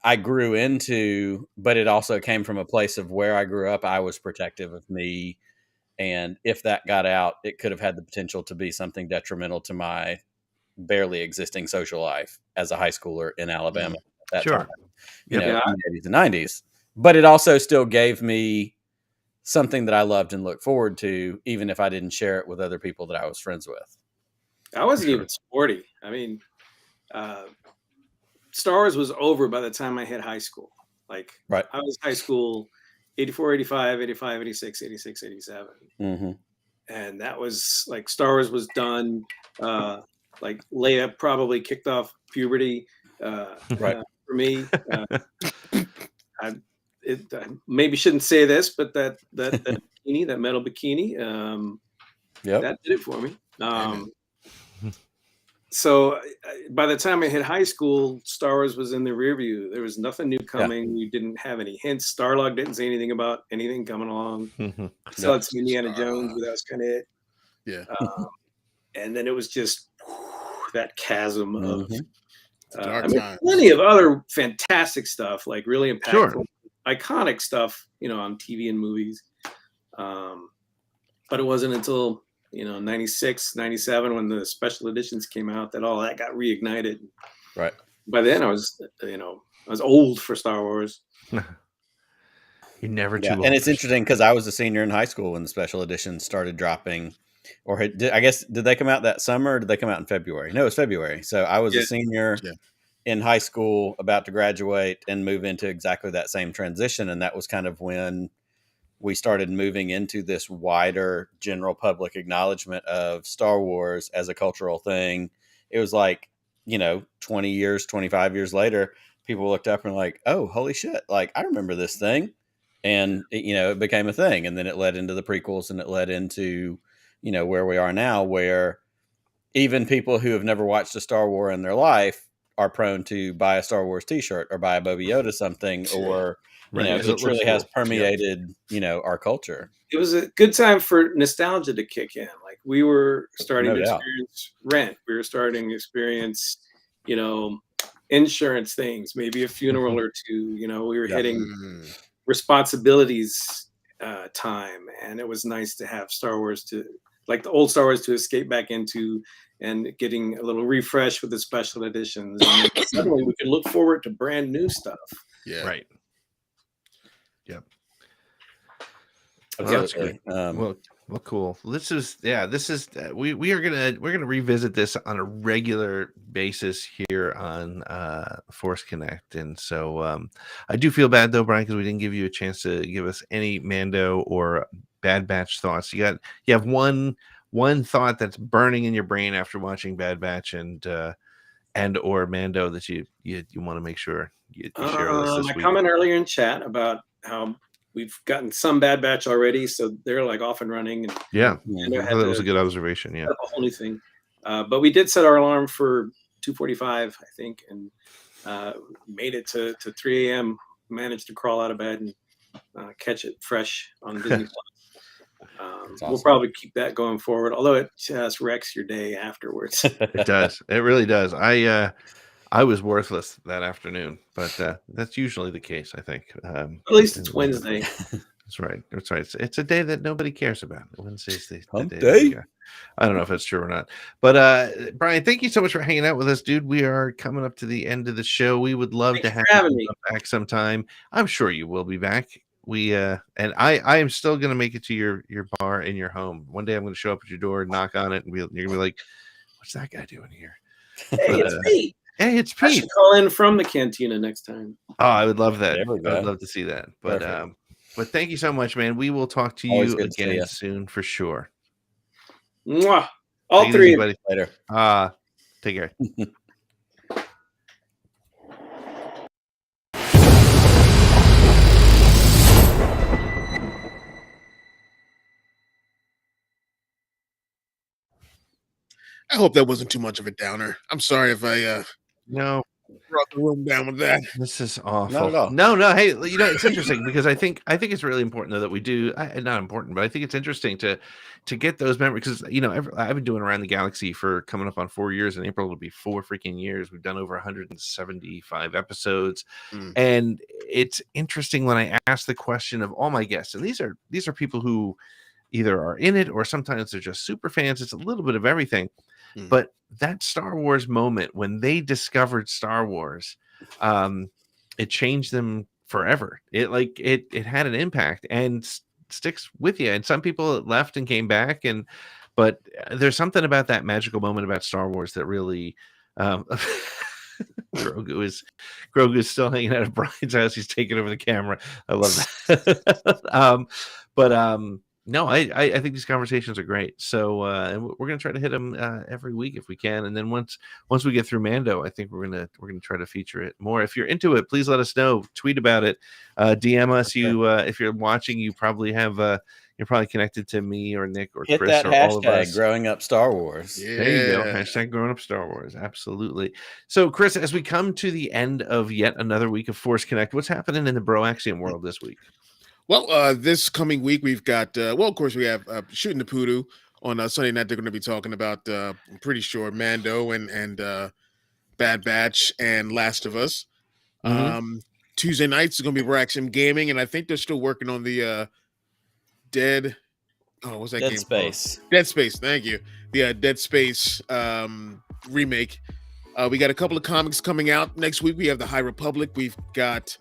I grew into, but it also came from a place of where I grew up. I was protective of me. And if that got out, it could have had the potential to be something detrimental to my barely existing social life as a high schooler in Alabama at that time, in the 80s and 90s. But it also still gave me something that I loved and looked forward to, even if I didn't share it with other people that I was friends with. I wasn't even sporty. I mean, Star Wars was over by the time I hit high school. Like, I was high school 84, 85, 85, 86, 86, 87. And that was like Star Wars was done. Like Leia probably kicked off puberty for me. I maybe shouldn't say this, but that bikini, that metal bikini, that did it for me. So by the time I hit high school, Star Wars was in the rear view. There was nothing new coming. We didn't have any hints. Starlog didn't say anything about anything coming along. Still had some Indiana Jones, but that was kind of it. Yeah. And then it was just that chasm of dark times. Plenty of other fantastic stuff, like really impactful, iconic stuff, on TV and movies. But it wasn't until 96, 97 when the special editions came out that all that got reignited. Right. By then I was old for Star Wars. You're never too old. And it's interesting because I was a senior in high school when the special editions started dropping. Or did they come out that summer or did they come out in February? No, it was February. So I was a senior in high school, about to graduate and move into exactly that same transition. And that was kind of when we started moving into this wider general public acknowledgement of Star Wars as a cultural thing. It was like, 20 years, 25 years later, people looked up and were like, oh, holy shit. Like, I remember this thing. And, it became a thing. And then it led into the prequels and it led into, where we are now, where even people who have never watched a Star Wars in their life are prone to buy a Star Wars t-shirt or buy a Baby Yoda something, or, it really has permeated, our culture. It was a good time for nostalgia to kick in. Like we were starting to experience rent. We were starting to experience, insurance things, maybe a funeral or two, we were hitting responsibilities time. And it was nice to have Star Wars like the old Star Wars to escape back into and getting a little refresh with the special editions. And then suddenly we could look forward to brand new stuff. Yeah. Right. Yep. Well, that's great. Well, cool. This is we're gonna revisit this on a regular basis here on Force Connect, and so I do feel bad though, Brian, because we didn't give you a chance to give us any Mando or Bad Batch thoughts. You have one thought that's burning in your brain after watching Bad Batch and or Mando that you want to make sure you share with us this week. I comment earlier in chat about how we've gotten some Bad Batch already, so they're like off and running. And that was a good observation. Yeah, a whole new thing. But we did set our alarm for 2:45, I think, and made it to 3 a.m. Managed to crawl out of bed and catch it fresh on Disney Plus. Awesome. We'll probably keep that going forward, although it just wrecks your day afterwards. It does. It really does. I was worthless that afternoon, but that's usually the case, I think. At least it's Wednesday. That's right. That's right. It's a day that nobody cares about. Wednesday's the day. I don't know if that's true or not. But Brian, thank you so much for hanging out with us, dude. We are coming up to the end of the show. We would love to have you back sometime. I'm sure you will be back. We and I am still gonna make it to your bar in your home. One day I'm gonna show up at your door, knock on it, and you're gonna be like, what's that guy doing here? Hey, it's Pete. Hey, it's I Pete. should call in from the cantina next time. Oh, I would love that. There we I would go. love to see that. But Perfect. but thank you so much, man. We will talk to Always you good to see again ya. soon for sure. Mwah. All Take it three easy, of buddy. Later. Take care. I hope that wasn't too much of a downer. I'm sorry if I No, brought the room down with that. this is awful. Not at all. No. Hey, it's interesting because I think it's really important though that we do. Not important, but I think it's interesting to get those memories because I've been doing Around the Galaxy for coming up on 4 years. In April, it'll be 4 freaking years. We've done over 175 episodes, and it's interesting when I ask the question of all my guests, and these are people who either are in it or sometimes they're just super fans. It's a little bit of everything. But that Star Wars moment when they discovered Star Wars, it changed them forever. It had an impact and sticks with you. And some people left and came back, but there's something about that magical moment about Star Wars that really. Grogu is still hanging out at Brian's house. He's taking over the camera. I love that. No, I think these conversations are great. So and we're gonna try to hit them every week if we can. And then once we get through Mando, I think we're gonna try to feature it more. If you're into it, please let us know. Tweet about it. DM us. If you're watching, you probably have you're probably connected to me or Nick or Hit Chris that or hashtag all of us. Growing Up Star Wars. Yeah. There you go. Hashtag Growing Up Star Wars. Absolutely. So, Chris, as we come to the end of yet another week of Force Connect, what's happening in the Bro Axiom world this week? Well, this coming week we've got of course we have Shooting the Poodoo on Sunday night. They're going to be talking about I'm pretty sure Mando and Bad Batch and Last of Us. Tuesday nights is going to be Braxton Gaming, and I think they're still working on the Dead. Oh, what's that Dead game Space. called? Dead Space. Thank you. The Dead Space remake. We got a couple of comics coming out next week. We have the High Republic. We've got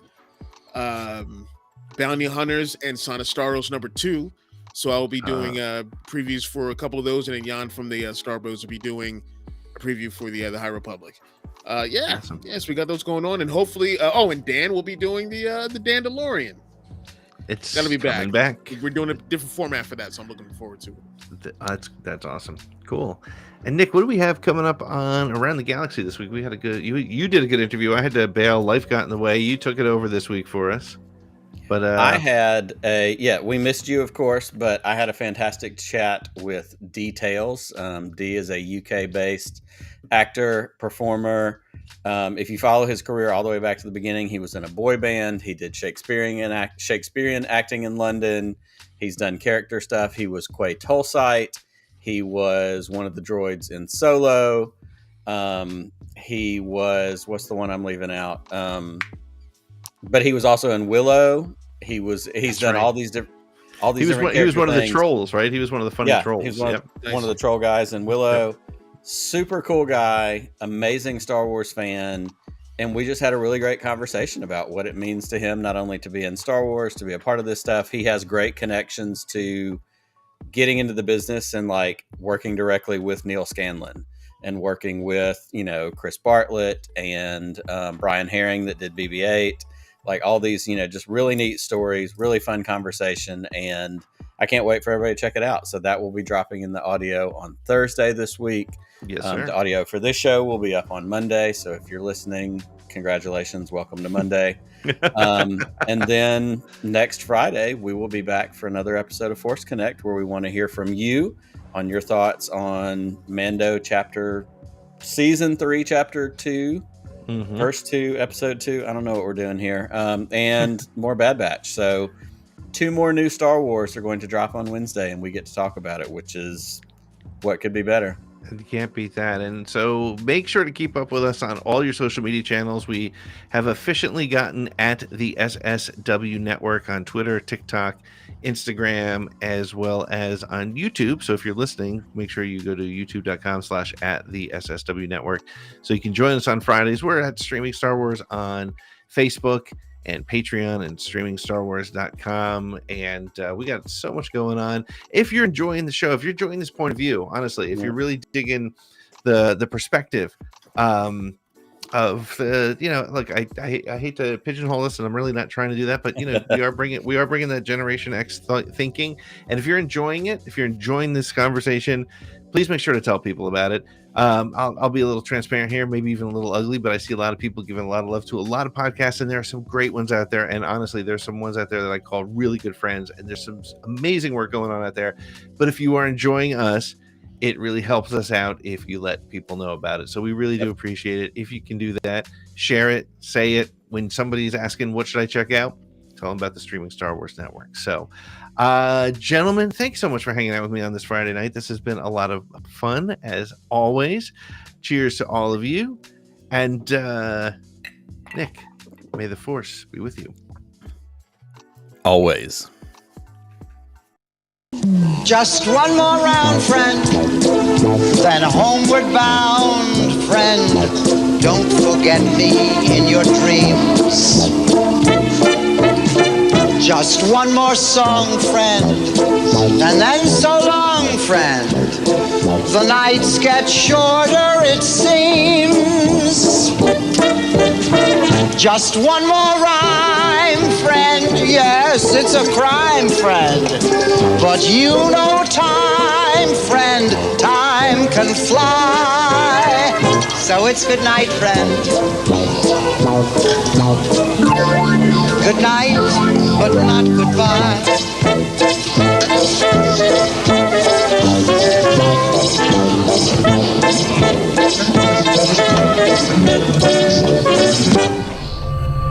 Bounty Hunters and Son of Staros #2. So I will be doing previews for a couple of those, and then Jan from the Star Bros will be doing a preview for the High Republic. Awesome. Yes, we got those going on, and hopefully, and Dan will be doing the Mandalorian. It's gonna be coming back. back. We're doing a different format for that, so I'm looking forward to it. That's awesome. Cool. And Nick, what do we have coming up on Around the Galaxy this week? We had a good you did a good interview. I had to bail. Life got in the way. You took it over this week for us. But I had we missed you, of course, but I had a fantastic chat with Details. D is a UK-based actor, performer. If you follow his career all the way back to the beginning, he was in a boy band. He did Shakespearean acting in London. He's done character stuff. He was Quay Tulsite. He was one of the droids in Solo. He was, what's the one I'm leaving out? But he was also in Willow. He's done all these different. He was one of the trolls, right? He was one of the funny trolls. He was one of the troll guys in Willow. Yep. Super cool guy, amazing Star Wars fan, and we just had a really great conversation about what it means to him not only to be in Star Wars, to be a part of this stuff. He has great connections to getting into the business and like working directly with Neil Scanlon and working with Chris Bartlett and Brian Herring that did BB-8. Like all these, just really neat stories, really fun conversation. And I can't wait for everybody to check it out. So that will be dropping in the audio on Thursday this week. Yes, sir. The audio for this show will be up on Monday. So if you're listening, congratulations. Welcome to Monday. And then next Friday, we will be back for another episode of Force Connect, where we want to hear from you on your thoughts on Mando Season 3, Chapter 2. Verse 2, Episode 2. I don't know what we're doing here. And more Bad Batch. So 2 more new Star Wars are going to drop on Wednesday, and we get to talk about it, which is what could be better. You can't beat that. And so make sure to keep up with us on all your social media channels. We have officially gotten at the SSW Network on Twitter, TikTok, Instagram, as well as on YouTube. So if you're listening, make sure you go to youtube.com/at the SSW Network so you can join us on Fridays. We're at Streaming Star Wars on Facebook and Patreon and streamingstarwars.com. And we got so much going on. If you're enjoying the show, if you're enjoying this point of view, honestly, if you're really digging the perspective of the, you know, like I hate to pigeonhole this, and I'm really not trying to do that, but you know, we are bringing that Generation X thinking. And if you're enjoying it, if you're enjoying this conversation, please make sure to tell people about it. I'll be a little transparent here, maybe even a little ugly, but I see a lot of people giving a lot of love to a lot of podcasts, and there are some great ones out there. And honestly, there's some ones out there that I call really good friends, and there's some amazing work going on out there. But if you are enjoying us, it really helps us out if you let people know about it. So we really do appreciate it. If you can do that, share it, say it. When somebody's asking, what should I check out? Tell them about the Streaming Star Wars Network. So, gentlemen, thanks so much for hanging out with me on this Friday night. This has been a lot of fun, as always. Cheers to all of you. And Nick, may the Force be with you. Always. Just one more round, friend, then homeward bound, friend. Don't forget me in your dreams. Just one more song, friend, and then so long, friend. The nights get shorter, it seems. Just one more rhyme, friend. Yes, it's a crime, friend. But you know time, friend. Time can fly. So it's good night, friend. Good night, but not goodbye.